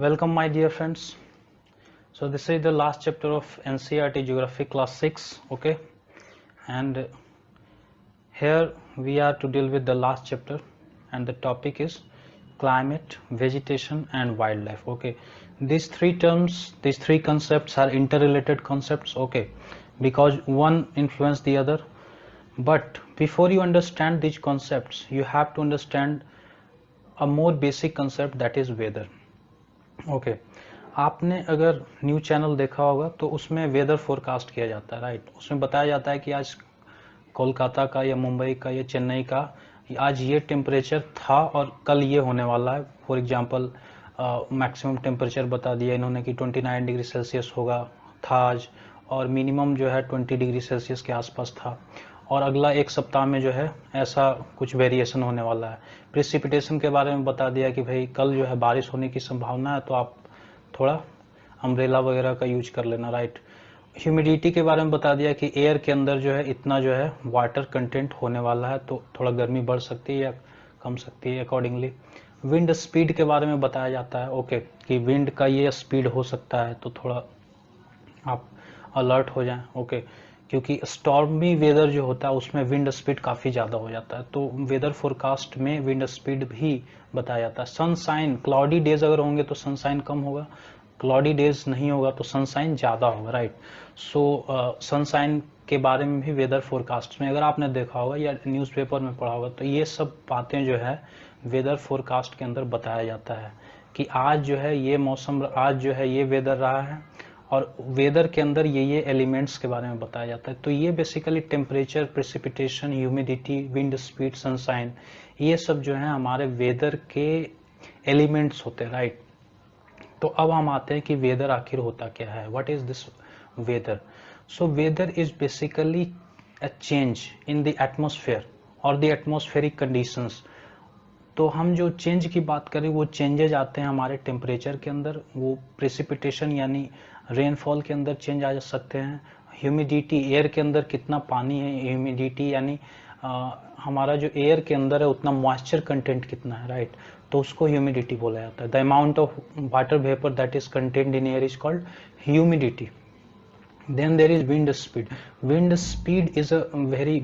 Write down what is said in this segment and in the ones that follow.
Welcome my dear friends. So this is the last chapter of NCERT Geography class 6, okay, and here we are to deal with the last chapter and the topic is climate, vegetation and wildlife, okay. These three terms, these three concepts are interrelated concepts, okay, because one influence the other. But before you understand these concepts, you have to understand a more basic concept, that is weather. Okay आपने अगर news channel देखा होगा तो उसमें weather forecast किया जाता है, right. उसमें बताया जाता है कि आज कोलकाता का या मुंबई का या चेन्नई का आज ये टेम्परेचर था और कल ये होने वाला है। फॉर एग्जांपल मैक्सिमम टेम्परेचर बता दिया इन्होंने कि 29 डिग्री सेल्सियस होगा था आज, और मिनिमम जो है 20 डिग्री सेल्सियस के आसपास था, और अगला एक सप्ताह में जो है ऐसा कुछ वेरिएशन होने वाला है। प्रेसिपिटेशन के बारे में बता दिया कि भाई कल जो है बारिश होने की संभावना है, तो आप थोड़ा अम्ब्रेला वगैरह का यूज कर लेना, राइट। ह्यूमिडिटी के बारे में बता दिया कि एयर के अंदर जो है इतना जो है वाटर कंटेंट होने वाला है, तो थोड़ा गर्मी बढ़ सकती है या कम सकती है अकॉर्डिंगली। विंड स्पीड के बारे में बताया जाता है, ओके, कि विंड का ये स्पीड हो सकता है, तो थोड़ा आप अलर्ट हो जाएं, ओके, क्योंकि स्टॉर्मी वेदर जो होता है उसमें विंड स्पीड काफ़ी ज़्यादा हो जाता है, तो वेदर फोरकास्ट में विंड स्पीड भी बताया जाता है। सनसाइन, क्लाउडी डेज अगर होंगे तो सनसाइन कम होगा, क्लाउडी डेज नहीं होगा तो सनसाइन ज़्यादा होगा, राइट। सो सनसाइन के बारे में भी वेदर फोरकास्ट में अगर आपने देखा होगा या न्यूज़पेपर में पढ़ा होगा, तो ये सब बातें जो है वेदर फोरकास्ट के अंदर बताया जाता है कि आज जो है ये मौसम, आज जो है ये वेदर रहा है, और वेदर के अंदर ये एलिमेंट्स के बारे में बताया जाता है। तो ये basically temperature, precipitation, humidity, wind speed, sunshine, ये सब जो है हमारे वेदर के एलिमेंट्स होते हैं, राइट। तो अब हम आते हैं कि वेदर आखिर होता क्या है, what is this weather. So weather is basically a change in the atmosphere और द एटमॉस्फेरिक कंडीशंस। तो हम जो चेंज की बात करें वो चेंजेज आते हैं हमारे टेम्परेचर के अंदर, वो प्रेसिपिटेशन यानी रेनफॉल के अंदर चेंज आ सकते हैं। ह्यूमिडिटी, एयर के अंदर कितना पानी है, ह्यूमिडिटी यानी हमारा जो एयर के अंदर है उतना मॉइस्चर कंटेंट कितना है, राइट, तो उसको ह्यूमिडिटी बोला जाता है। The amount of water vapour that is content in air is called humidity. Then there is wind speed. Wind speed is a very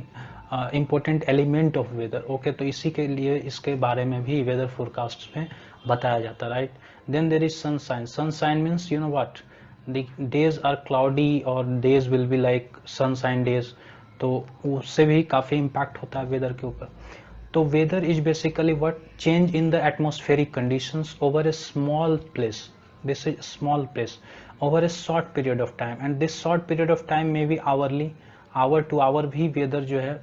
important element of weather, okay, तो इसी के लिए इसके बारे में भी वेदर फोरकास्ट में बताया जाता है, right. Then there is sunshine. Sunshine means you know what, the days are cloudy or days will be like sunshine days, तो उससे भी काफ़ी इम्पैक्ट होता है वेदर के ऊपर। तो weather is basically what change in the atmospheric conditions over a small place, this is small place over a short period of time, and this short period of time में भी hourly, hour to hour भी weather जो है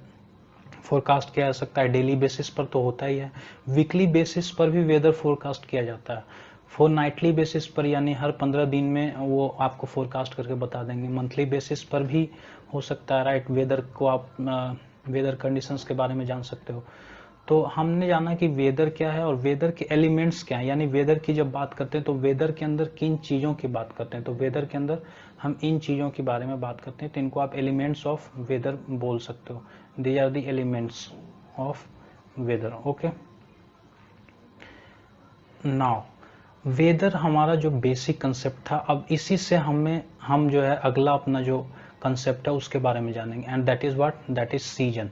forecast किया जा सकता है। Daily basis पर तो होता ही है, वीकली बेसिस पर भी वेदर फोरकास्ट किया जाता है, फॉर नाइटली बेसिस पर यानी हर 15 दिन में वो आपको फोरकास्ट करके बता देंगे, मंथली बेसिस पर भी हो सकता है, राइट। वेदर को आप वेदर कंडीशंस के बारे में जान सकते हो। तो हमने जाना कि वेदर क्या है और वेदर के एलिमेंट्स क्या है, यानी वेदर की जब बात करते हैं तो वेदर के अंदर किन चीज़ों की बात करते हैं, तो वेदर के अंदर हम इन चीज़ों के बारे में बात करते हैं, तो इनको आप एलिमेंट्स ऑफ वेदर बोल सकते हो। They are the elements of weather, okay. Now weather हमारा जो बेसिक कंसेप्ट था, अब इसी से हम जो है अगला अपना जो कंसेप्ट है उसके बारे में जानेंगे, and that is what, that is season.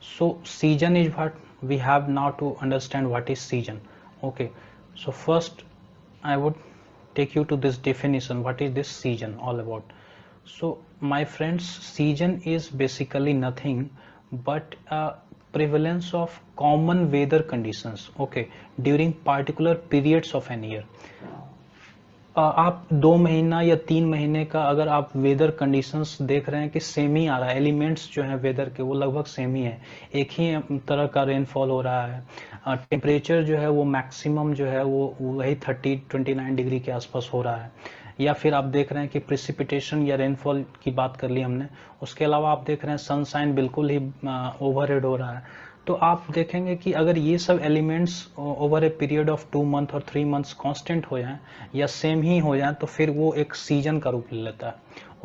So season is what we have now to understand what is season, okay. So first I would take you to this definition, what is this season all about. So my friends, season is basically nothing but a prevalence of common weather conditions, okay, during particular periods of an year. आप 2 महीना या 3 महीने का अगर आप weather conditions देख रहे हैं कि सेम ही आ रहा है, एलिमेंट्स जो है वेदर के वो लगभग सेम ही है, एक ही तरह का रेनफॉल हो रहा है, टेम्परेचर जो है वो मैक्सिमम जो है वो वही 30-29 डिग्री के आसपास हो रहा है, या फिर आप देख रहे हैं कि प्रेसिपिटेशन या रेनफॉल की बात कर ली हमने, उसके अलावा आप देख रहे हैं सनसाइन बिल्कुल ही ओवरहेड हो रहा है। तो आप देखेंगे कि अगर ये सब elements over a period of 2 month और 3 मंथ्स कांस्टेंट हो जाएं या सेम ही हो जाएं, तो फिर वो एक सीजन का रूप ले लेता है,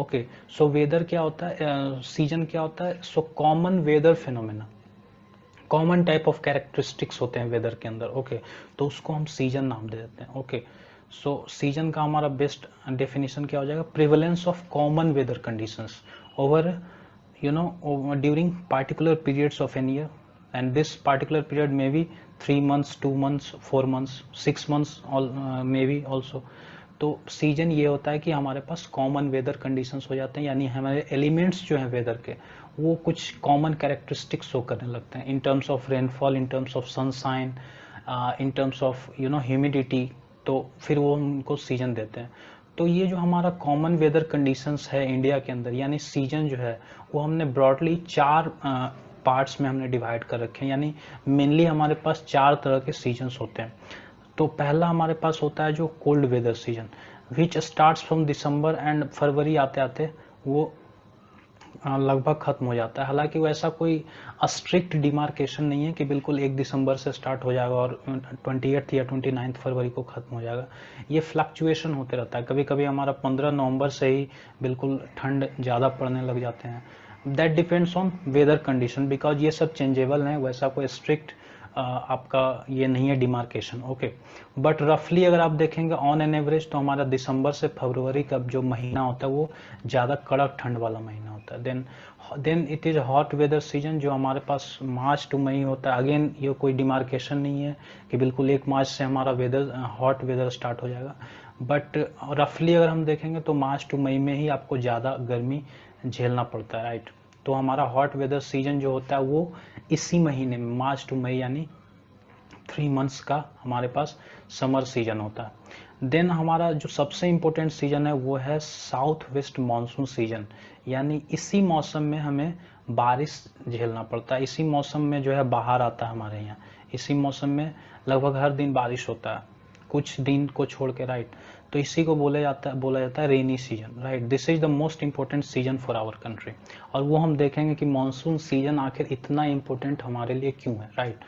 ओके। सो वेदर क्या होता है, सीजन क्या होता है, so common weather phenomena, common type of characteristics होते हैं वेदर के अंदर, ओके, तो उसको हम सीजन नाम दे देते हैं, ओके। सो सीजन का हमारा बेस्ट डेफिनेशन क्या हो जाएगा, prevalence of common weather conditions over during particular periods of an year, and this particular period may be 3 months, 2 months, 4 months, 6 months, maybe also. तो सीजन ये होता है कि हमारे पास कॉमन वेदर कंडीशंस हो जाते हैं, यानी हमारे एलिमेंट्स जो हैं वेदर के वो कुछ कॉमन कैरेक्टरिस्टिक्स शो करने लगते हैं in terms of rainfall, in terms of sunshine, in terms of humidity, तो फिर वो उनको सीजन देते हैं। तो ये जो हमारा कॉमन वेदर कंडीशंस है इंडिया के अंदर, यानी सीजन जो है वो हमने ब्रॉडली 4 पार्ट्स में हमने डिवाइड कर रखे हैं, यानी मेनली हमारे पास 4 तरह के सीजन्स होते हैं। तो पहला हमारे पास होता है जो cold weather season, which starts from December and February आते आते वो लगभग खत्म हो जाता है। हालांकि वो ऐसा कोई स्ट्रिक्ट डिमार्केशन नहीं है कि बिल्कुल 1 दिसंबर से स्टार्ट हो जाएगा और 28 या 29 फरवरी को खत्म हो जाएगा। ये फ्लक्चुएशन होते रहता है, कभी कभी हमारा 15 नवंबर से ही बिल्कुल ठंड ज़्यादा पड़ने लग जाते हैं। That depends on whether condition, because ये सब चेंजेबल हैं, वैसा कोई स्ट्रिक्ट आपका ये नहीं है डिमार्केशन। ओके, बट रफली अगर आप देखेंगे ऑन एन एवरेज तो हमारा दिसंबर से फरवरी का जो महीना होता है वो ज़्यादा कड़क ठंड वाला महीना होता है। Then it is hot weather season जो हमारे पास मार्च टू मई होता है। अगेन ये कोई डिमार्केशन नहीं है कि बिल्कुल 1 मार्च से हमारा वेदर हॉट वेदर स्टार्ट हो जाएगा, बट रफली अगर हम देखेंगे तो मार्च टू मई में ही आपको ज़्यादा गर्मी झेलना पड़ता है, राइट। तो हमारा हॉट वेदर सीजन जो होता है वो इसी महीने में मार्च टू मई यानी 3 मंथ्स का हमारे पास समर सीजन होता है। देन हमारा जो सबसे इम्पोर्टेंट सीजन है वो है साउथ वेस्ट मानसून सीजन, यानी इसी मौसम में हमें बारिश झेलना पड़ता है। इसी मौसम में जो है बाहर आता है हमारे यहाँ, इसी मौसम में लगभग हर दिन बारिश होता है कुछ दिन को छोड़ के, राइट। तो इसी को बोला जाता है rainy season, right. This is the most important season for our country. और वो हम देखेंगे कि मानसून सीजन आखिर इतना इम्पोर्टेंट हमारे लिए क्यों है, राइट।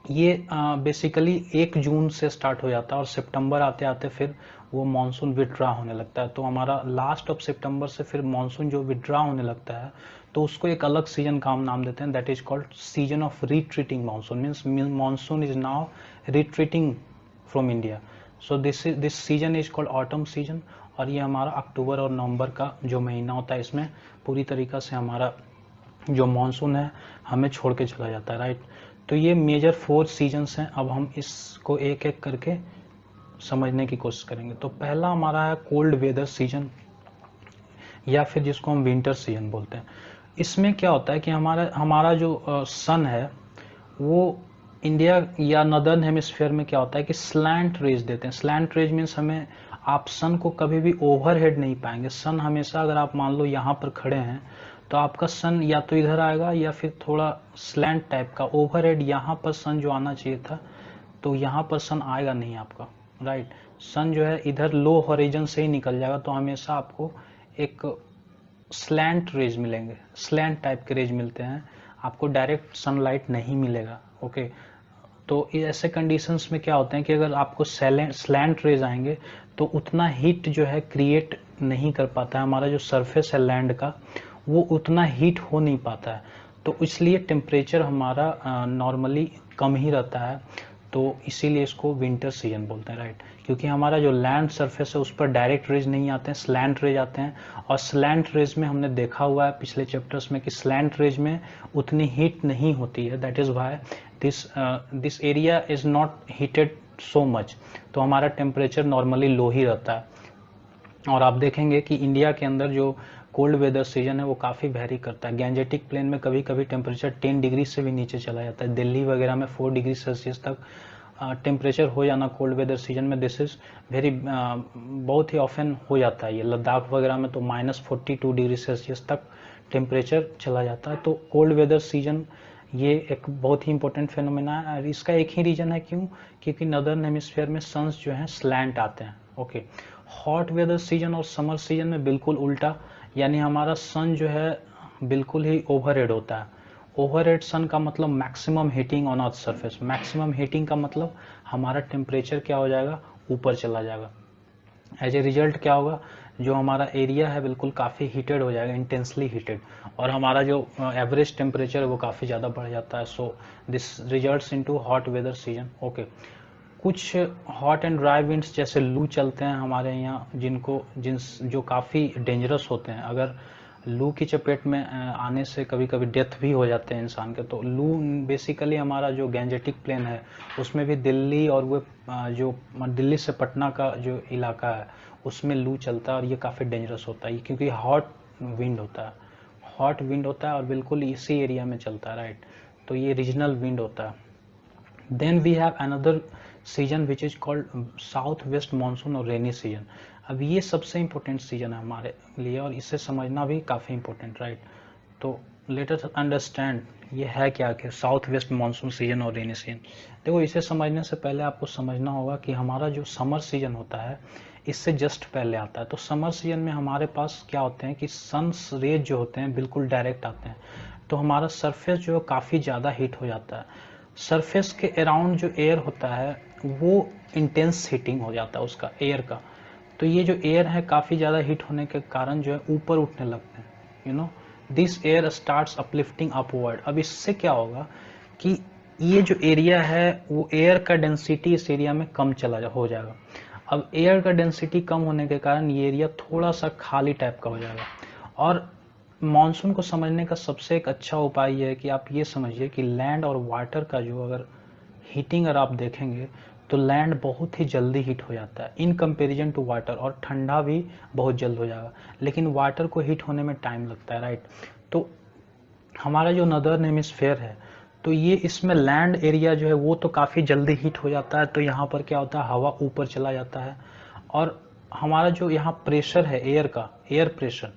ये बेसिकली 1 जून से स्टार्ट हो जाता है और सितंबर आते आते फिर वो मानसून विड्रॉ होने लगता है। तो हमारा लास्ट ऑफ सितंबर से फिर मानसून जो विड्रॉ होने लगता है तो उसको एक अलग सीजन का हम नाम देते हैं, that is called season of retreating monsoon. Means monsoon is now retreating from India. So this season is called autumn season, और ये हमारा अक्टूबर और नवंबर का जो महीना होता है इसमें पूरी तरीक़ा से हमारा जो मानसून है हमें छोड़ के चला जाता है, राइट। तो ये मेजर 4 सीजन्स हैं। अब हम इसको एक एक करके समझने की कोशिश करेंगे। तो पहला हमारा है कोल्ड वेदर सीजन, या फिर जिसको हम विंटर सीजन बोलते हैं। इसमें क्या होता है कि हमारा जो सन है वो इंडिया या नदर्न हेमिस्फीयर में क्या होता है कि स्लैंट रेज देते हैं। स्लैंट रेज मीन्स हमें, आप सन को कभी भी ओवरहेड नहीं पाएंगे। सन हमेशा, अगर आप मान लो यहाँ पर खड़े हैं तो आपका सन या तो इधर आएगा या फिर थोड़ा स्लैंट टाइप का, ओवरहेड यहाँ पर सन जो आना चाहिए था तो यहाँ पर सन आएगा नहीं आपका, राइट। सन जो है इधर लो हॉरिजन से ही निकल जाएगा, तो हमेशा आपको एक स्लैंट रेज मिलेंगे, स्लैंट टाइप के रेज मिलते हैं, आपको डायरेक्ट सनलाइट नहीं मिलेगा। ओके, तो ऐसे कंडीशंस में क्या होते हैं कि अगर आपको स्लैंट रेज आएंगे तो उतना हीट जो है क्रिएट नहीं कर पाता है, हमारा जो सरफेस है लैंड का वो उतना हीट हो नहीं पाता है। तो इसलिए टेम्परेचर हमारा नॉर्मली कम ही रहता है, तो इसीलिए इसको विंटर सीजन बोलते हैं, राइट। क्योंकि हमारा जो लैंड सरफेस है उस पर डायरेक्ट रेज नहीं आते हैं, स्लैंट रेज आते हैं। और स्लैंट रेज में हमने देखा हुआ है पिछले चैप्टर्स में कि स्लैंट रेज में उतनी हीट नहीं होती है, that is why this area is not heated so much. तो हमारा टेम्परेचर नॉर्मली लो ही रहता है। और आप देखेंगे कि इंडिया के अंदर जो कोल्ड वेदर सीजन है वो काफ़ी वेरी करता है। गैंजेटिक प्लेन में कभी कभी टेम्परेचर 10 डिग्री से भी नीचे चला जाता है। दिल्ली वगैरह में 4 डिग्री सेल्सियस तक टेम्परेचर हो जाना कोल्ड वेदर सीजन में, दिस इज वेरी बहुत ही ऑफन हो जाता है। ये लद्दाख वगैरह में तो -42 डिग्री सेल्सियस तक टेम्परेचर चला जाता है। तो कोल्ड वेदर सीजन ये एक बहुत ही इंपॉर्टेंट फेनोमेना है। और इसका एक ही रीजन है, क्यों? क्योंकि नदर्न हेमिस्फीयर में सन्स जो हैं स्लैंट आते हैं। ओके, हॉट वेदर सीजन और समर सीजन में बिल्कुल उल्टा, यानी हमारा सन जो है बिल्कुल ही ओवरहेड होता है। ओवरहेड सन का मतलब maximum heating on earth surface. Maximum heating का मतलब हमारा टेम्परेचर क्या हो जाएगा, ऊपर चला जाएगा। एज ए रिजल्ट क्या होगा, जो हमारा एरिया है बिल्कुल काफ़ी हीटेड हो जाएगा, इंटेंसली हीटेड, और हमारा जो एवरेज टेम्परेचर है वो काफ़ी ज़्यादा बढ़ जाता है। So this results into hot weather season. Okay, कुछ हॉट एंड ड्राई विंड्स जैसे लू चलते हैं हमारे यहाँ, जो काफ़ी डेंजरस होते हैं। अगर लू की चपेट में आने से कभी कभी डेथ भी हो जाते हैं इंसान के। तो लू बेसिकली हमारा जो गैंजेटिक प्लेन है उसमें भी दिल्ली और वो जो दिल्ली से पटना का जो इलाका है उसमें लू चलता है, और ये काफ़ी डेंजरस होता है क्योंकि हॉट विंड होता है और बिल्कुल इसी एरिया में चलता है, राइट। तो ये रीजनल विंड होता है। Then we have another season which is called south west monsoon और रेनी सीजन। अब ये सबसे इम्पोर्टेंट सीजन है हमारे लिए और इसे समझना भी काफ़ी इम्पोर्टेंट, राइट। तो लेट अस अंडरस्टैंड ये है क्या कि साउथ वेस्ट मानसून सीजन और रेनी सीजन। देखो, इसे समझने से पहले आपको समझना होगा कि हमारा जो समर सीजन होता है इससे जस्ट पहले आता है। तो समर सीजन में हमारे पास क्या होते हैं कि सन्स रेज जो होते हैं बिल्कुल डायरेक्ट आते हैं, तो हमारा सरफेस जो है काफ़ी ज़्यादा हीट हो जाता है। सरफेस के अराउंड जो एयर होता है वो इंटेंस हीटिंग हो जाता है उसका, एयर का। तो ये जो एयर है काफ़ी ज़्यादा हीट होने के कारण जो है ऊपर उठने लगते हैं, this air starts uplifting upward. अब इससे क्या होगा कि ये जो एरिया है वो एयर का डेंसिटी इस एरिया में कम हो जाएगा। अब एयर का डेंसिटी कम होने के कारण ये एरिया थोड़ा सा खाली टाइप का हो जाएगा। और मानसून को समझने का सबसे एक अच्छा उपाय यह है कि आप ये समझिए कि लैंड और वाटर का जो अगर हीटिंग अगर आप देखेंगे तो लैंड बहुत ही जल्दी हीट हो जाता है इन कंपैरिजन टू वाटर, और ठंडा भी बहुत जल्द हो जाएगा। लेकिन वाटर को हीट होने में टाइम लगता है, राइट। तो हमारा जो नदर्न हेमिस्फेयर है तो ये इसमें लैंड एरिया जो है वो तो काफ़ी जल्दी हीट हो जाता है। तो यहाँ पर क्या होता है, हवा ऊपर चला जाता है और हमारा जो यहाँ प्रेशर है एयर का, एयर प्रेशर,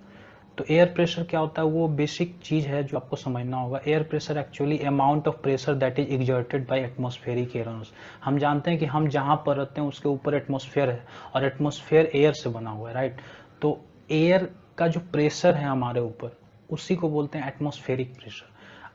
तो एयर प्रेशर क्या होता है वो बेसिक चीज है जो आपको समझना होगा। Air pressure actually amount of pressure that is exerted by atmospheric aeros. हम जानते हैं कि हम जहां पर रहते हैं उसके ऊपर एटमॉस्फेयर है और एटमॉस्फेयर एयर से बना हुआ है, राइट। तो एयर का जो प्रेशर है हमारे ऊपर उसी को बोलते हैं एटमॉस्फेरिक प्रेशर।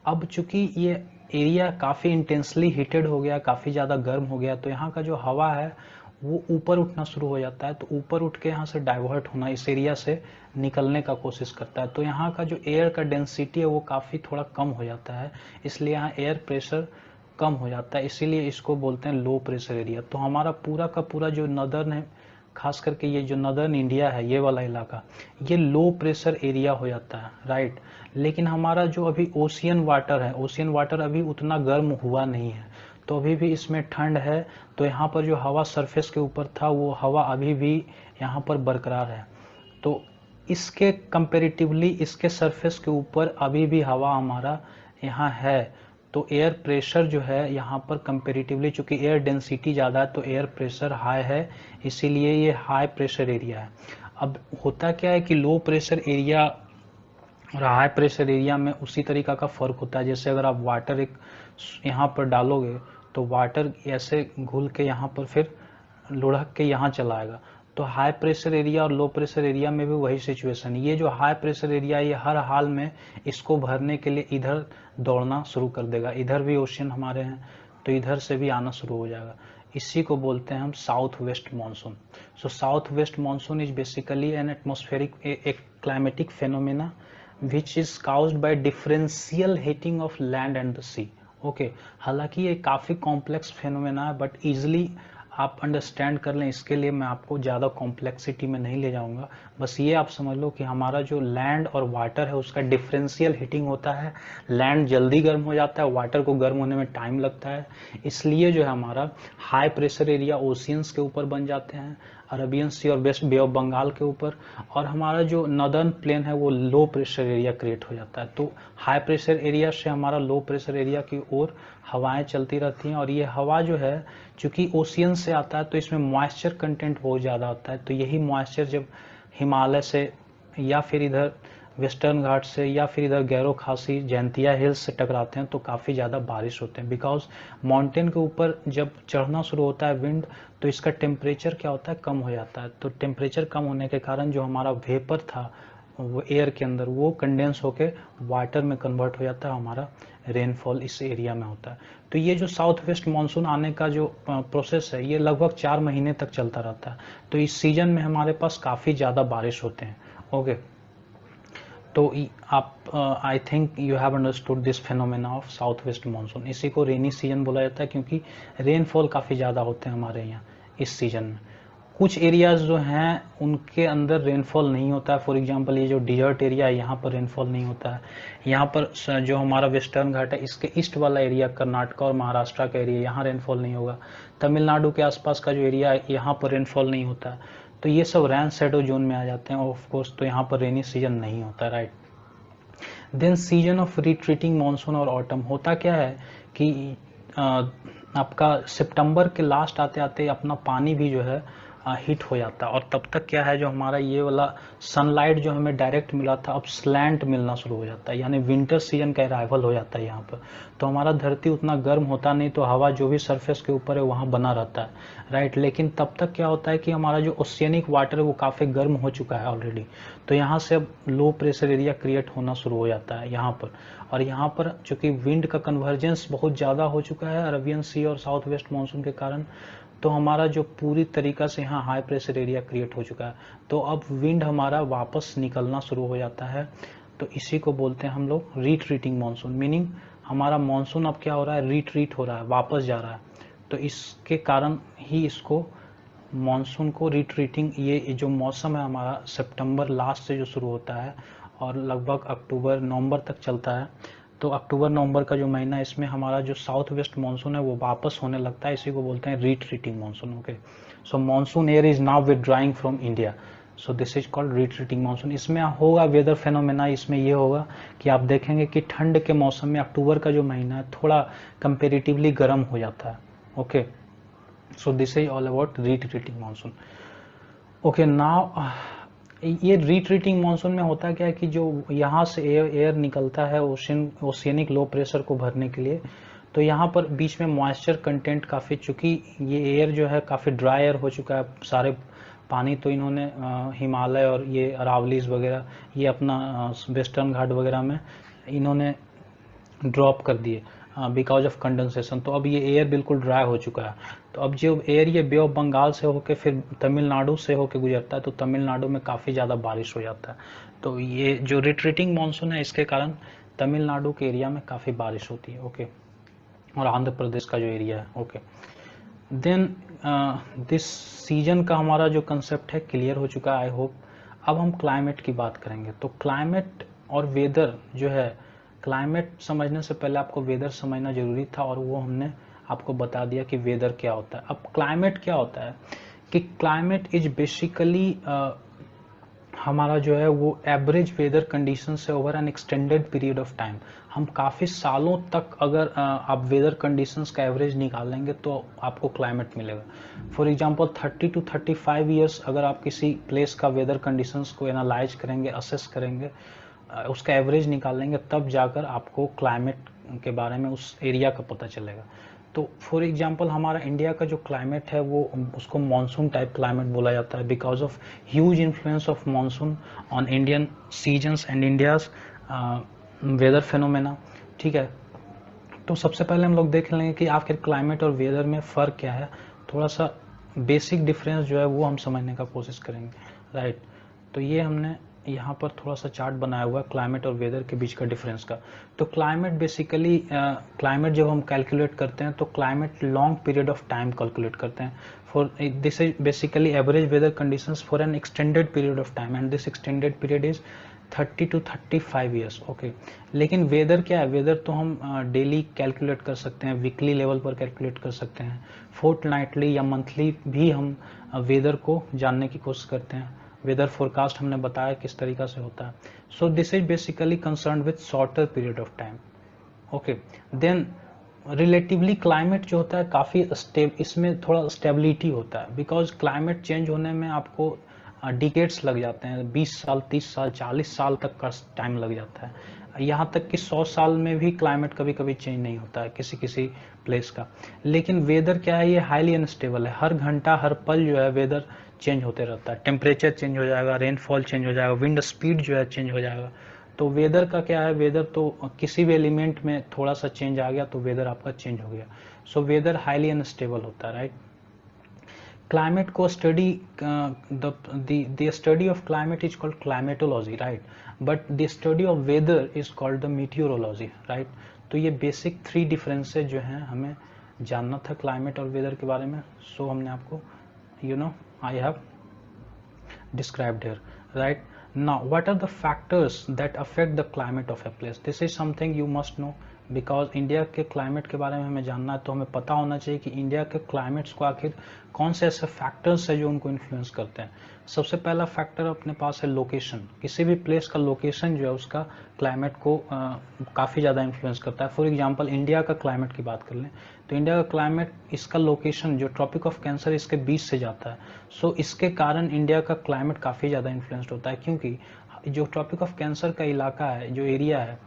अब चूंकि ये एरिया काफ़ी इंटेंसली हीटेड हो गया, काफ़ी ज़्यादा गर्म हो गया, तो यहाँ का जो हवा है वो ऊपर उठना शुरू हो जाता है। तो ऊपर उठ के यहाँ से डाइवर्ट होना, इस एरिया से निकलने का कोशिश करता है। तो यहाँ का जो एयर का डेंसिटी है वो काफ़ी थोड़ा कम हो जाता है, इसलिए यहाँ एयर प्रेशर कम हो जाता है, इसीलिए इसको बोलते हैं लो प्रेशर एरिया। तो हमारा पूरा का पूरा जो नदर्न है, खास करके ये जो नदर्न इंडिया है ये वाला इलाका, ये लो प्रेशर एरिया हो जाता है, राइट। लेकिन हमारा जो अभी ओशियन वाटर है, ओशियन वाटर अभी उतना गर्म हुआ नहीं है, तो अभी भी इसमें ठंड है। तो यहाँ पर जो हवा सरफेस के ऊपर था वो हवा अभी भी यहाँ पर बरकरार है। तो इसके कंपेरेटिवली इसके सरफेस के ऊपर अभी भी हवा हमारा यहाँ है। तो एयर प्रेशर जो है यहाँ पर कंपेरेटिवली, चूंकि एयर डेंसिटी ज़्यादा है तो एयर प्रेशर हाई है, इसीलिए ये हाई प्रेशर एरिया है। अब होता क्या है कि लो प्रेशर एरिया और हाई प्रेशर एरिया में उसी तरीका का फर्क होता है। जैसे अगर आप वाटर एक यहाँ पर डालोगे तो वाटर ऐसे घुल के यहाँ पर फिर लुढ़क के यहाँ चला आएगा। तो हाई प्रेशर एरिया और लो प्रेशर एरिया में भी वही सिचुएशन है। ये जो हाई प्रेशर एरिया ये हर हाल में इसको भरने के लिए इधर दौड़ना शुरू कर देगा। इधर भी ओशियन हमारे हैं तो इधर से भी आना शुरू हो जाएगा। इसी को बोलते हैं हम south west monsoon. So south west monsoon is basically an atmospheric एक climatic phenomena which is caused by differential heating of land and the sea. Okay, हालांकि ये काफ़ी कॉम्प्लेक्स फेनोमेना है बट इजिली आप अंडरस्टैंड कर लें, इसके लिए मैं आपको ज़्यादा कॉम्प्लेक्सिटी में नहीं ले जाऊंगा। बस ये आप समझ लो कि हमारा जो लैंड और वाटर है उसका डिफरेंशियल हीटिंग होता है। लैंड जल्दी गर्म हो जाता है, वाटर को गर्म होने में टाइम लगता है, इसलिए जो है हमारा हाई प्रेशर एरिया ओशियंस के ऊपर बन जाते हैं, अरबियन सी और वेस्ट बे ऑफ बंगाल के ऊपर, और हमारा जो नदर्न प्लेन है वो लो प्रेशर एरिया क्रिएट हो जाता है। तो हाई प्रेशर एरिया से हमारा लो प्रेशर एरिया की ओर हवाएं चलती रहती हैं, और ये हवा जो है चूंकि ओशियन से आता है तो इसमें मॉइस्चर कंटेंट बहुत ज़्यादा होता है। तो यही मॉइस्चर जब हिमालय से या फिर इधर वेस्टर्न घाट से या फिर इधर गैरो खासी जैंतिया हिल्स से टकराते हैं तो काफ़ी ज़्यादा बारिश होते हैं। बिकॉज माउंटेन के ऊपर जब चढ़ना शुरू होता है विंड तो इसका टेम्परेचर क्या होता है, कम हो जाता है। तो टेम्परेचर कम होने के कारण जो हमारा वेपर था वो एयर के अंदर वो कंडेंस होके वाटर में कन्वर्ट हो जाता है, हमारा रेनफॉल इस एरिया में होता है। तो ये जो साउथ वेस्ट मानसून आने का जो प्रोसेस है ये लगभग 4 महीने तक चलता रहता है। तो इस सीजन में हमारे पास काफ़ी ज़्यादा बारिश होते हैं। ओके, तो आप I think you have understood this phenomena of south west monsoon. इसी को रेनी सीजन बोला जाता है क्योंकि रेनफॉल काफ़ी ज़्यादा होते हैं हमारे यहाँ इस सीजन में। कुछ एरियाज जो हैं उनके अंदर रेनफॉल नहीं होता है, फॉर एग्जांपल ये जो डिजर्ट एरिया है यहाँ पर रेनफॉल नहीं होता है। यहाँ पर जो हमारा वेस्टर्न घाट है इसके ईस्ट वाला एरिया कर्नाटक और महाराष्ट्र का एरिया, यहाँ रेनफॉल नहीं होगा। तमिलनाडु के आसपास का जो एरिया है यहाँ पर रेनफॉल नहीं होता है। तो ये सब रेन शैडो जोन में आ जाते हैं ऑफ कोर्स, तो यहाँ पर रेनी सीजन नहीं होता, right. Then season of retreating monsoon और ऑटम, होता क्या है कि आपका सितंबर के लास्ट आते आते अपना पानी भी जो है हीट हो जाता है, और तब तक क्या है जो हमारा ये वाला सनलाइट जो हमें डायरेक्ट मिला था अब स्लैंट मिलना शुरू हो जाता है, यानी विंटर सीजन का अराइवल हो जाता है यहाँ पर। तो हमारा धरती उतना गर्म होता नहीं, तो हवा जो भी सरफेस के ऊपर है वहाँ बना रहता है, राइट। लेकिन तब तक क्या होता है कि हमारा जो ओशियनिक वाटर है वो काफ़ी गर्म हो चुका है ऑलरेडी, तो यहाँ से अब लो प्रेशर एरिया क्रिएट होना शुरू हो जाता है यहाँ पर। और यहाँ पर चूंकि विंड का कन्वर्जेंस बहुत ज़्यादा हो चुका है अरबियन सी और साउथ वेस्ट मानसून के कारण, तो हमारा जो पूरी तरीका से यहाँ हाई प्रेशर एरिया क्रिएट हो चुका है, तो अब विंड हमारा वापस निकलना शुरू हो जाता है। तो इसी को बोलते हैं हम लोग रिट्रीटिंग मानसून, मीनिंग हमारा मानसून अब क्या हो रहा है, रिट्रीट हो रहा है, वापस जा रहा है। तो इसके कारण ही इसको मानसून को रिट्रीटिंग, ये जो मौसम है हमारा सितंबर लास्ट से जो शुरू होता है और लगभग अक्टूबर नवंबर तक चलता है, तो अक्टूबर नवंबर का जो महीना है इसमें हमारा जो साउथ वेस्ट मानसून है वो वापस होने लगता है, इसी को बोलते हैं retreating monsoon. Okay, so monsoon air is now withdrawing from India, so this is called retreating monsoon. इसमें होगा वेदर फेनोमेना, इसमें ये होगा कि आप देखेंगे कि ठंड के मौसम में अक्टूबर का जो महीना है थोड़ा कंपेरेटिवली गर्म हो जाता है। Okay, so this is all about retreating monsoon. Okay, now ये रिट्रीटिंग मानसून में होता क्या है कि जो यहाँ से एयर निकलता है ओशियनिक लो प्रेशर को भरने के लिए, तो यहाँ पर बीच में मॉइस्चर कंटेंट काफ़ी, चूँकि ये एयर जो है काफ़ी ड्राई एयर हो चुका है, सारे पानी तो इन्होंने हिमालय और ये अरावलीज वगैरह ये अपना वेस्टर्न घाट वगैरह में इन्होंने ड्रॉप कर दिए बिकॉज ऑफ कंडेंसेशन। तो अब ये एयर बिल्कुल ड्राई हो चुका है। तो अब जो एयर ये बे ऑफ बंगाल से होकर फिर तमिलनाडु से होकर गुजरता है, तो तमिलनाडु में काफ़ी ज़्यादा बारिश हो जाता है। तो ये जो रिट्रीटिंग मानसून है इसके कारण तमिलनाडु के एरिया में काफ़ी बारिश होती है। ओके, और आंध्र प्रदेश का जो एरिया है। ओके, देन दिस सीजन का हमारा जो कंसेप्ट है क्लियर हो चुका है आई होप। अब हम क्लाइमेट की बात करेंगे। तो क्लाइमेट और वेदर जो है, क्लाइमेट समझने से पहले आपको वेदर समझना जरूरी था, और वो हमने आपको बता दिया कि वेदर क्या होता है। अब क्लाइमेट क्या होता है कि क्लाइमेट इज बेसिकली हमारा जो है वो एवरेज वेदर कंडीशन से over N extended period of time. हम काफ़ी सालों तक अगर आप वेदर कंडीशंस का एवरेज निकालेंगे तो आपको क्लाइमेट मिलेगा। फॉर एग्जांपल 30 to 35 ईयर्स अगर आप किसी प्लेस का वेदर कंडीशंस को एनालाइज करेंगे, असेस करेंगे, उसका एवरेज निकालेंगे, तब जाकर आपको क्लाइमेट के बारे में उस एरिया का पता चलेगा। तो फॉर एग्जांपल हमारा इंडिया का जो क्लाइमेट है वो उसको मानसून टाइप क्लाइमेट बोला जाता है because of huge influence of monsoon on Indian seasons and India's weather phenomena. ठीक है, तो सबसे पहले हम लोग देख लेंगे कि आखिर क्लाइमेट और वेदर में फ़र्क क्या है। थोड़ा सा बेसिक डिफरेंस जो है वो हम समझने का कोशिश करेंगे, राइट। तो ये हमने यहाँ पर थोड़ा सा चार्ट बनाया हुआ है क्लाइमेट और वेदर के बीच का डिफरेंस का। तो क्लाइमेट बेसिकली क्लाइमेट जब हम कैलकुलेट करते हैं तो climate long period of time calculate करते हैं। For this is basically average weather conditions for an extended period of time, and this extended period is 30 to 35 years. Okay, लेकिन weather क्या है, वेदर तो हम डेली कैलकुलेट कर सकते हैं, वीकली लेवल पर कैलकुलेट कर सकते हैं, फोर्टनाइटली या मंथली भी हम वेदर को जानने की कोशिश करते हैं। वेदर फोरकास्ट हमने बताया किस तरीका से होता है। So this is basically concern with shorter period of time. Okay, then relatively climate जो होता है काफ़ी इसमें थोड़ा स्टेबिलिटी होता है, बिकॉज क्लाइमेट चेंज होने में आपको डिकेड्स लग जाते हैं, 20 साल 30 साल 40 साल तक का टाइम लग जाता है। यहाँ तक कि 100 साल में भी क्लाइमेट कभी कभी चेंज नहीं होता है किसी किसी प्लेस का। लेकिन वेदर क्या है, ये हाईली अनस्टेबल है, हर घंटा हर पल जो है वेदर चेंज होते रहता है, टेम्परेचर चेंज हो जाएगा, रेनफॉल चेंज हो जाएगा, विंड स्पीड जो है चेंज हो जाएगा। तो वेदर का क्या है, वेदर तो किसी भी एलिमेंट में थोड़ा सा चेंज आ गया तो वेदर आपका चेंज हो गया। सो वेदर हाईली अनस्टेबल होता है, राइट। क्लाइमेट को study the study of climate is called climatology, right, but the study of weather is called the meteorology, right. तो ये बेसिक 3 डिफरेंसेस जो हैं हमें जानना था क्लाइमेट और वेदर के बारे में। सो हमने आपको I have described here, right? Now what are the factors that affect the climate of a place? This is something you must know, because India के क्लाइमेट के बारे में हमें जानना है तो हमें पता होना चाहिए कि इंडिया के क्लाइमेट्स को आखिर कौन से ऐसे फैक्टर्स है जो उनको इन्फ्लुएंस करते हैं। सबसे पहला फैक्टर अपने पास है लोकेशन। किसी भी प्लेस का लोकेशन जो है उसका क्लाइमेट को काफ़ी ज़्यादा इन्फ्लुएंस करता है। फॉर एग्जांपल इंडिया का क्लाइमेट की बात कर लें तो इंडिया का क्लाइमेट, इसका लोकेशन जो ट्रॉपिक ऑफ कैंसर इसके बीच से जाता है, सो इसके कारण इंडिया का क्लाइमेट काफ़ी ज़्यादा इन्फ्लुएंस्ड होता है, क्योंकि जो ट्रॉपिक ऑफ कैंसर का इलाका है, जो एरिया है,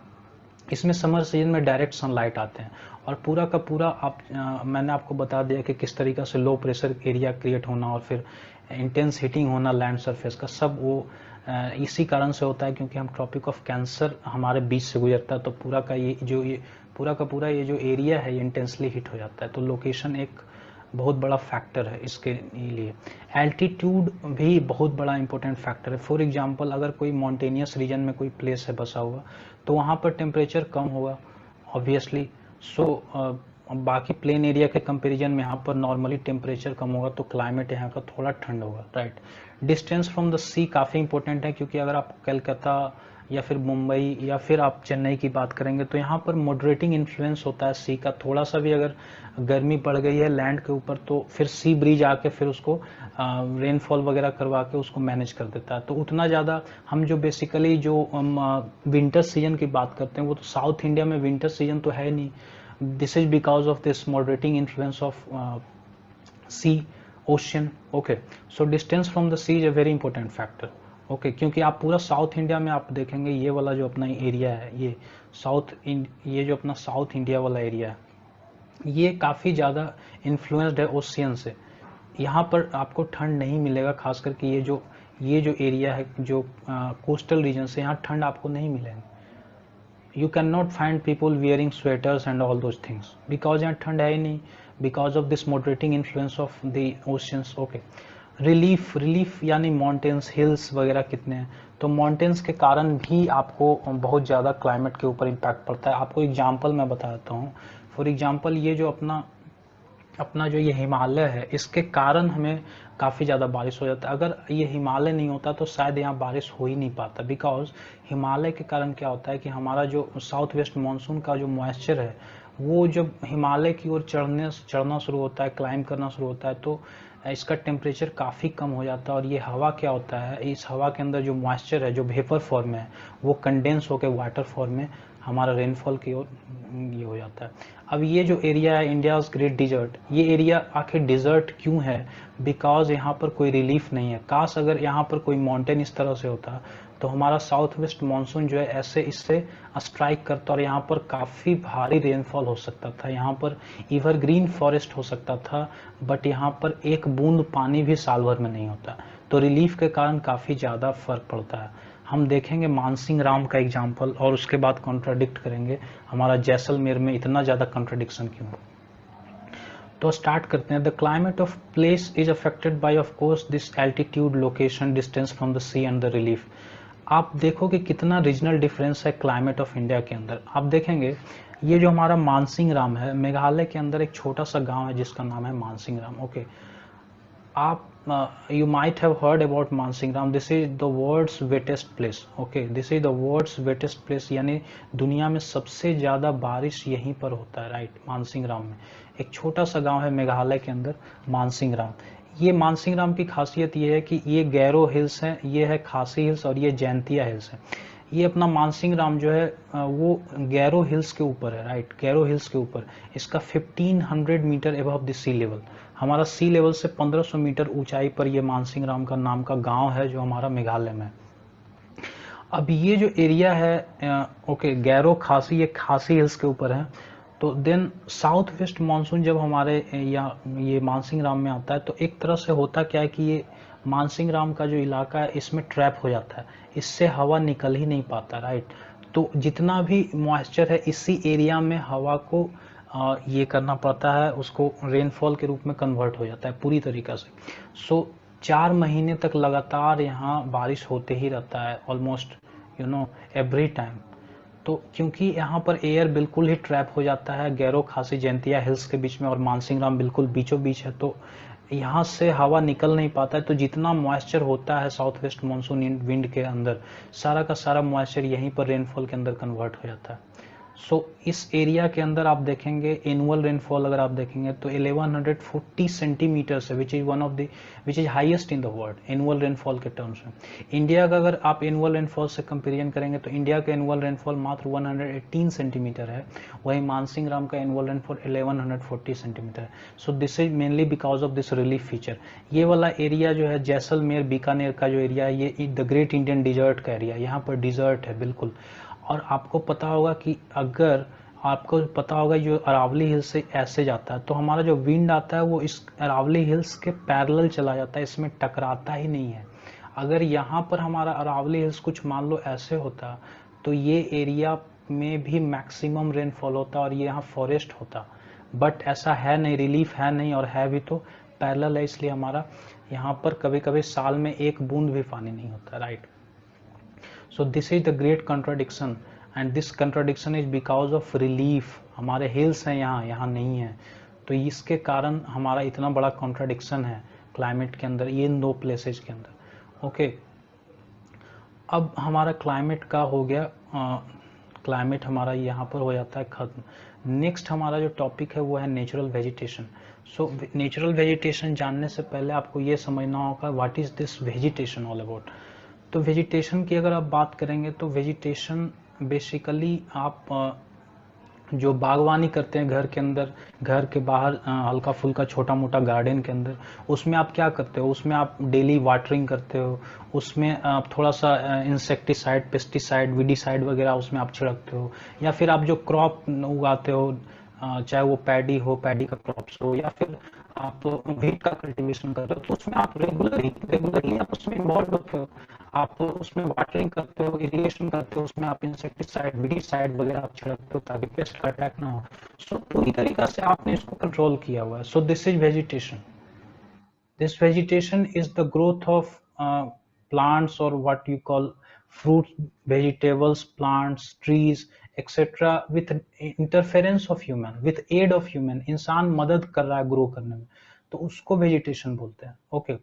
इसमें समर सीजन में डायरेक्ट सनलाइट आते हैं और पूरा का पूरा मैंने आपको बता दिया कि किस तरीक़ा से लो प्रेशर एरिया क्रिएट होना और फिर इंटेंस हीटिंग होना लैंड सरफेस का, सब वो इसी कारण से होता है क्योंकि हम ट्रॉपिक ऑफ कैंसर हमारे बीच से गुजरता है। तो पूरा का पूरा ये जो एरिया है ये इंटेंसली हिट हो जाता है। तो लोकेशन एक बहुत बड़ा फैक्टर है इसके लिए। एल्टीट्यूड भी बहुत बड़ा इंपॉर्टेंट फैक्टर है। फॉर एग्जांपल अगर कोई माउंटेनियस रीजन में कोई प्लेस है बसा हुआ तो वहाँ पर टेम्परेचर कम होगा ऑब्वियसली। सो बाकी प्लेन एरिया के कंपैरिजन में यहाँ पर नॉर्मली टेम्परेचर कम होगा तो क्लाइमेट यहाँ का थोड़ा ठंड होगा, राइट। डिस्टेंस फ्रॉम द सी काफ़ी इंपॉर्टेंट है, क्योंकि अगर आप कलकत्ता या फिर मुंबई या फिर आप चेन्नई की बात करेंगे तो यहाँ पर मॉडरेटिंग इन्फ्लुएंस होता है सी का। थोड़ा सा भी अगर गर्मी बढ़ गई है लैंड के ऊपर तो फिर सी ब्रीज आके फिर उसको रेनफॉल वगैरह करवा के उसको मैनेज कर देता है। तो उतना ज़्यादा हम जो बेसिकली जो विंटर सीजन की बात करते हैं वो तो साउथ इंडिया में विंटर सीजन तो है नहीं। This is because of this moderating influence of sea ocean, okay. So distance from the sea is a very important factor, okay, क्योंकि आप पूरा साउथ इंडिया में आप देखेंगे ये वाला जो अपना एरिया है, ये जो अपना साउथ इंडिया वाला एरिया है ये काफ़ी ज़्यादा इन्फ्लुएंस्ड है ओशियन से। यहाँ पर आपको ठंड नहीं मिलेगा, खास करके ये जो एरिया है जो कोस्टल रीजन से, यहाँ ठंड आपको नहीं मिलेगी। You can not find people wearing sweaters and all those things because यहाँ ठंड है ही नहीं, because of this moderating influence of the oceans, okay. Relief यानी माउंटेन्स हिल्स वगैरह कितने हैं, तो माउंटेन्स के कारण भी आपको बहुत ज़्यादा क्लाइमेट के ऊपर इम्पैक्ट पड़ता है। आपको एग्जांपल मैं बता देता हूँ। फॉर एग्जांपल ये जो अपना जो ये हिमालय है इसके कारण हमें काफ़ी ज़्यादा बारिश हो जाता है। अगर ये हिमालय नहीं होता तो शायद यहाँ बारिश हो ही नहीं पाता, बिकॉज हिमालय के कारण क्या होता है कि हमारा जो साउथ वेस्ट मानसून का जो मॉइस्चर है वो जब हिमालय की ओर चढ़ना शुरू होता है, क्लाइंब करना शुरू होता है, तो इसका टेम्परेचर काफ़ी कम हो जाता है और ये हवा क्या होता है, इस हवा के अंदर जो मॉइस्चर है जो वेपर फॉर्म में है वो कंडेंस होकर वाटर फॉर्म में हमारा रेनफॉल की ओर ये हो जाता है। अब ये जो एरिया है इंडियाज़ ग्रेट डिजर्ट, ये एरिया आखिर डिजर्ट क्यों है, बिकॉज यहाँ पर कोई रिलीफ नहीं है। काश अगर यहाँ पर कोई माउंटेन इस तरह से होता तो हमारा साउथ वेस्ट मानसून जो है ऐसे इससे स्ट्राइक करता और यहाँ पर काफ़ी भारी रेनफॉल हो सकता था, यहाँ पर एवरग्रीन फॉरेस्ट हो सकता था, बट यहाँ पर एक बूंद पानी भी साल भर में नहीं होता। तो रिलीफ के कारण काफ़ी ज़्यादा फर्क पड़ता है। हम देखेंगे मानसिंह राम का एग्जाम्पल और उसके बाद कॉन्ट्राडिक्ट करेंगे हमारा जैसलमेर में इतना ज़्यादा कॉन्ट्राडिक्शन क्यों। तो स्टार्ट करते हैं। The climate of place is affected by of course this altitude, location, distance from the sea and the relief. आप देखो कि कितना रीजनल डिफरेंस है क्लाइमेट ऑफ इंडिया के अंदर। आप देखेंगे ये जो हमारा मानसिंह राम है, मेघालय के अंदर एक छोटा सा गांव है जिसका नाम है मानसिंह राम, ओके। आप you might have heard about Mawsynram. This is the world's wettest place, okay, this is the world's wettest place, यानी दुनिया में सबसे ज़्यादा बारिश यहीं पर होता है, राइट, मानसिंह राम में। एक छोटा सा गांव है मेघालय के अंदर मानसिंह राम। ये मानसिंह राम की खासियत ये है कि ये गैरो हिल्स हैं, ये है खासी हिल्स और ये जैंतिया हिल्स है। ये अपना मानसिंह राम जो है वो गैरो हिल्स के ऊपर है, राइट, गैरो हिल्स के ऊपर। इसका 1500 meter above the sea level, हमारा सी लेवल से 1500 मीटर ऊंचाई पर ये मानसिंह राम का नाम का गांव है जो हमारा मेघालय में। अब ये जो एरिया है ओके गैरो खासी, ये खासी हिल्स के ऊपर है। तो देन साउथ वेस्ट मानसून जब हमारे या ये मानसिंह राम में आता है तो एक तरह से होता क्या है कि ये मानसिंह राम का जो इलाका है इसमें ट्रैप हो जाता है, इससे हवा निकल ही नहीं पाता, राइट। तो जितना भी मॉइस्चर है इसी एरिया में हवा को ये करना पड़ता है, उसको रेनफॉल के रूप में कन्वर्ट हो जाता है पूरी तरीक़ा से। सो 4 महीने तक लगातार यहाँ बारिश होते ही रहता है, ऑलमोस्ट एवरी टाइम। तो क्योंकि यहाँ पर एयर बिल्कुल ही ट्रैप हो जाता है गैरो खासी जैंतिया हिल्स के बीच में, और मानसिंगराम बिल्कुल बीचों बीच है, तो यहाँ से हवा निकल नहीं पाता है। तो जितना मॉइस्चर होता है साउथ वेस्ट मानसून विंड के अंदर, सारा का सारा मॉइस्चर यहीं पर रेनफॉल के अंदर कन्वर्ट हो जाता है। सो इस एरिया के अंदर आप देखेंगे एनुअल रेनफॉल अगर आप देखेंगे तो 1140 सेंटीमीटर है, which is highest in the world annual rainfall के टर्म्स में। इंडिया का अगर आप एनुअल रेनफॉल से कंपेरिजन करेंगे तो इंडिया का एनुअल रेनफॉल मात्र 118 सेंटीमीटर है, वहीं मानसिंगराम का एनुअल रेनफॉल 1140 सेंटीमीटर है। So this is mainly because of this relief feature. ये वाला एरिया जो है जैसलमेर बीकानेर का जो एरिया है, ये द ग्रेट इंडियन डिजर्ट का एरिया, यहाँ पर डिजर्ट है बिल्कुल। और आपको पता होगा कि अगर आपको पता होगा जो अरावली हिल्स से ऐसे जाता है तो हमारा जो विंड आता है वो इस अरावली हिल्स के पैरेलल चला जाता है, इसमें टकराता ही नहीं है। अगर यहाँ पर हमारा अरावली हिल्स कुछ मान लो ऐसे होता तो ये एरिया में भी मैक्सिमम रेनफॉल होता और ये यहाँ फॉरेस्ट होता, बट ऐसा है नहीं, रिलीफ है नहीं, और है भी तो पैरेलल है, इसलिए हमारा यहाँ पर कभी कभी साल में एक बूंद भी पानी नहीं होता, right. So this is the great contradiction, and this contradiction is because of relief। हमारे हिल्स हैं यहाँ नहीं है, तो इसके कारण हमारा इतना बड़ा कॉन्ट्राडिक्शन है क्लाइमेट के अंदर, ये इन दो प्लेसेज के अंदर। ओके, अब हमारा क्लाइमेट का हो गया, क्लाइमेट हमारा यहाँ पर हो जाता है खत्म। नेक्स्ट हमारा जो टॉपिक है वो है natural vegetation. So natural vegetation जानने से पहले आपको ये समझना होगा what is this vegetation all about. तो वेजिटेशन की अगर आप बात करेंगे तो वेजिटेशन बेसिकली आप जो बागवानी करते हैं घर के अंदर, घर के बाहर हल्का फुल्का छोटा मोटा गार्डन के अंदर, उसमें आप क्या करते हो, उसमें आप डेली वाटरिंग करते हो, उसमें आप थोड़ा सा इंसेक्टिसाइड, पेस्टिसाइड, विडिसाइड वगैरह उसमें आप छिड़कते हो, या फिर आप जो क्रॉप उगाते हो चाहे वो पैडी हो, पैडी का क्रॉप्स हो, या फिर आप व्हीट का कल्टीवेशन कर रहे हो, तो उसमें आप रेगुलरली आप उसमें इन्वॉल्व होते हो, आप उसमें वाटरिंग करते हो, इरिगेशन करते हो, उसमें आप इंसेक्टिसाइड, विडिसाइड वगैरह आप छिड़कते हो ताकि पेस्ट का अटैक ना हो। सो पूरी तरीका से आपने इसको कंट्रोल किया हुआ है। So this is vegetation. This vegetation is the growth of plants, or what you call fruits, vegetables, plants, trees, etc. with interference of human, with aid of human। इंसान मदद कर रहा है ग्रो करने में, तो उसको वेजिटेशन बोलते हैं। ओके,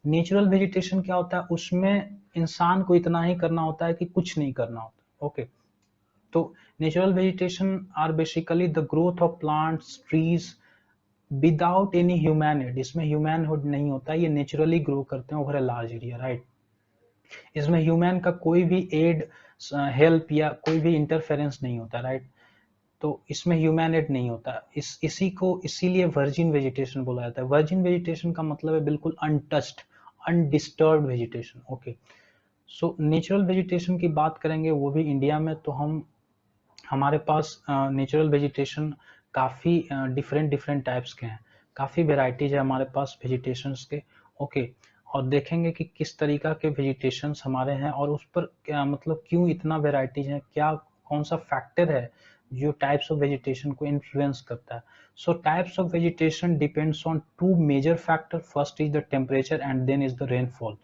नेचुरल वेजिटेशन क्या होता है, उसमें इंसान को इतना ही करना होता है कि कुछ नहीं करना होता। ओके, तो natural vegetation are basically the growth of plants, trees without any human aid. इसमें ह्यूमन हुड नहीं होता, ये नेचुरली ग्रो करते हैं over a large area, right. इसमें ह्यूमन का कोई भी एड, हेल्प या कोई भी इंटरफेरेंस नहीं होता, राइट। तो इसमें ह्यूमन एड नहीं होता, इसीलिए वर्जिन वेजिटेशन बोला जाता है। वर्जिन वेजिटेशन का मतलब है बिल्कुल untouched, undisturbed vegetation. Okay, so natural vegetation की बात करेंगे वो भी इंडिया में, तो हमारे पास नेचुरल वेजिटेशन काफ़ी डिफरेंट टाइप्स के हैं, काफ़ी वेराइटीज है हमारे पास वेजिटेशंस के। ओके, और देखेंगे कि किस तरीका के वेजिटेशंस हमारे हैं और उस पर क्या मतलब क्यों इतना वेराइटीज है, क्या कौन सा फैक्टर है जो टाइप्स ऑफ वेजिटेशन को इन्फ्लुएंस करता है। So types of vegetation depends on two major factor, first is the temperature and then is the rainfall.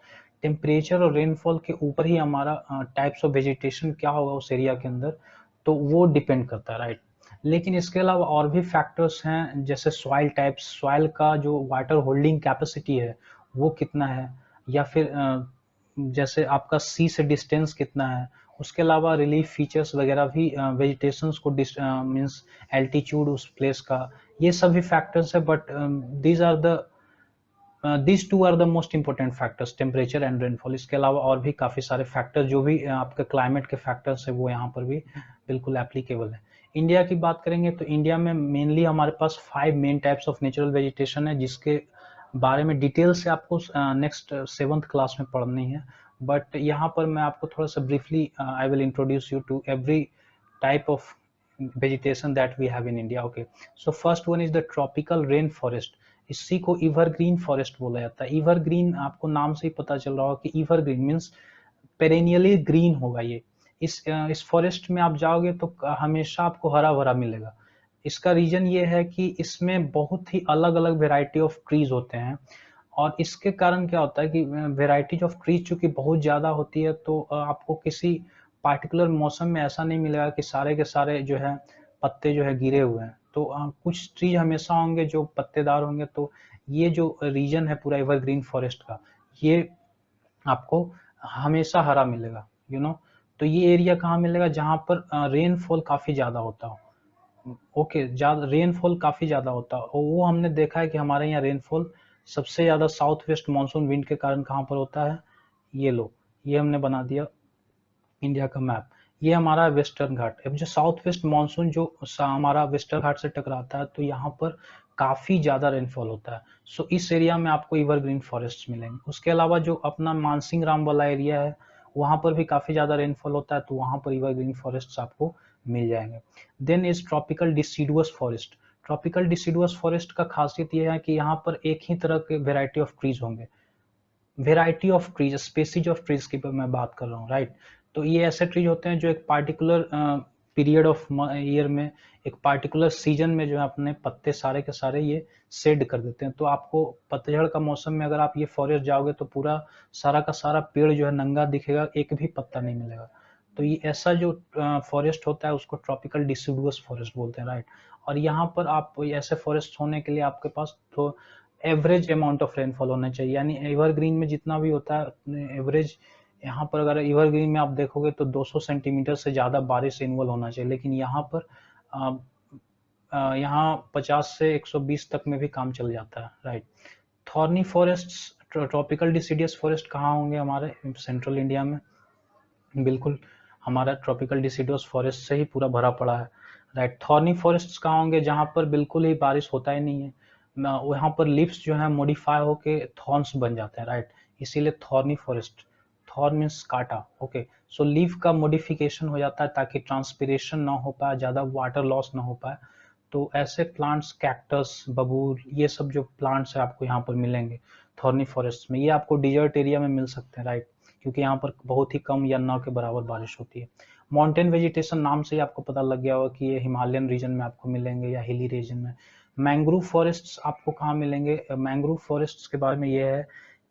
Temperature और रेनफॉल के ऊपर ही हमारा टाइप्स ऑफ वेजिटेशन क्या होगा उस एरिया के अंदर, तो वो डिपेंड करता है, राइट। लेकिन इसके अलावा और भी फैक्टर्स हैं, जैसे सॉइल टाइप्स, सॉइल का जो वाटर होल्डिंग कैपेसिटी है वो कितना है, या फिर जैसे आपका सी से डिस्टेंस कितना है। उसके अलावा रिलीफ फीचर्स वगैरह भी वेजिटेशंस को मींस एल्टीट्यूड उस प्लेस का, ये सभी फैक्टर्स है, but these two are the most important factors, temperature and rainfall. इसके अलावा और भी काफ़ी सारे फैक्टर जो भी आपके क्लाइमेट के फैक्टर्स है वो यहाँ पर भी बिल्कुल एप्लीकेबल है। इंडिया की बात करेंगे तो इंडिया में मेनली हमारे पास 5 main types of natural vegetation है, जिसके बारे में डिटेल से आपको नेक्स्ट 7th क्लास में पढ़नी है, बट यहाँ पर मैं आपको थोड़ा सा briefly I will introduce you to every type of vegetation that we have in India। Okay, so first one is the tropical rain forest। इसी को इवरग्रीन फॉरेस्ट बोला जाता है। इवरग्रीन आपको नाम से ही पता चल रहा होगा कि इवरग्रीन मीन्स पेरेनियली ग्रीन होगा ये। इस फॉरेस्ट में आप जाओगे तो हमेशा आपको हरा भरा मिलेगा। इसका रीजन ये है कि इसमें बहुत ही अलग अलग वेराइटी ऑफ ट्रीज होते हैं, और इसके कारण क्या होता है कि वेराइटीज ऑफ ट्रीज चूंकि बहुत ज़्यादा होती है, तो आपको किसी पार्टिकुलर मौसम में ऐसा नहीं मिलेगा कि सारे के सारे जो है पत्ते जो है गिरे हुए हैं। तो कुछ ट्रीज हमेशा होंगे जो पत्तेदार होंगे। तो ये जो रीजन है पूरा एवरग्रीन फॉरेस्ट का, ये आपको हमेशा हरा मिलेगा, तो ये एरिया कहाँ मिलेगा, जहाँ पर रेनफॉल काफ़ी ज़्यादा होता हो। ओके, ज़्यादा रेनफॉल काफ़ी ज़्यादा होता है, और वो हमने देखा है कि हमारे यहाँ रेनफॉल सबसे ज़्यादा साउथ वेस्ट मानसून विंड के कारण कहाँ पर होता है। ये लो, ये हमने बना दिया इंडिया का मैप। ये हमारा वेस्टर्न घाट। अब जो साउथ वेस्ट मानसून जो हमारा वेस्टर्न घाट से टकराता है, तो यहाँ पर काफ़ी ज़्यादा रेनफॉल होता है। सो इस एरिया में आपको एवरग्रीन फॉरेस्ट मिलेंगे। उसके अलावा जो अपना मानसिंह राम वाला एरिया है, वहाँ पर भी काफ़ी ज़्यादा रेनफॉल होता है, तो वहाँ पर एवरग्रीन फॉरेस्ट आपको मिल जाएंगे। Then is tropical deciduous forest. Tropical deciduous forest का खासियत यह है कि यहाँ पर एक ही तरह के वेराइटी ऑफ ट्रीज होंगे। Variety of trees, species of trees की मैं बात कर रहा हूँ, राइट। तो ये ऐसे ट्रीज होते हैं जो एक पार्टिकुलर पीरियड ऑफ ईयर में, एक पार्टिकुलर सीजन में जो है अपने पत्ते सारे के सारे ये शेड कर देते हैं। तो आपको पतझड़ का मौसम में अगर आप ये फॉरेस्ट जाओगे तो पूरा सारा का सारा पेड़ जो है नंगा दिखेगा, एक भी पत्ता नहीं मिलेगा। तो ये ऐसा जो फॉरेस्ट होता है उसको ट्रॉपिकल डिसिडुअस फॉरेस्ट बोलते हैं, राइट। और यहाँ पर आप ऐसे फॉरेस्ट होने के लिए आपके पास तो एवरेज अमाउंट ऑफ रेनफॉल होना चाहिए, यानी एवरग्रीन में जितना भी होता है एवरेज, यहाँ पर अगर एवरग्रीन में आप देखोगे तो 200 सेंटीमीटर से ज़्यादा बारिश इन्वॉल्व होना चाहिए, लेकिन यहाँ पर यहाँ 50 से 120 तक में भी काम चल जाता है, right. Thorny forest, tropical deciduous forest कहाँ होंगे, हमारे सेंट्रल इंडिया में। बिल्कुल, हमारा ट्रॉपिकल डिसीडुअस फॉरेस्ट से ही पूरा भरा पड़ा है, राइट। थॉर्नी फॉरेस्ट कहाँ होंगे, जहाँ पर बिल्कुल ही बारिश होता ही नहीं है, वहाँ पर लीव्स जो है मॉडिफाई होके थॉर्न्स बन जाते हैं, राइट। इसीलिए थॉर्नी फॉरेस्ट, थॉर्न मीन्स कांटा, ओके। सो लीफ का मॉडिफिकेशन हो जाता है ताकि ट्रांसपिरेशन ना हो पाए, ज़्यादा वाटर लॉस ना हो पाए। तो ऐसे प्लांट्स, कैक्टस, बबूल, ये सब जो प्लांट्स है आपको यहाँ पर मिलेंगे थॉर्नी फॉरेस्ट में। ये आपको डिजर्ट एरिया में मिल सकते हैं, राइट, क्योंकि यहाँ पर बहुत ही कम या न के बराबर बारिश होती है। माउंटेन वेजिटेशन नाम से ही आपको पता लग गया होगा कि ये हिमालयन रीजन में आपको मिलेंगे या हिली रीजन में। मैंग्रोव फॉरेस्ट्स आपको कहाँ मिलेंगे, मैंग्रोव फॉरेस्ट्स के बारे में ये है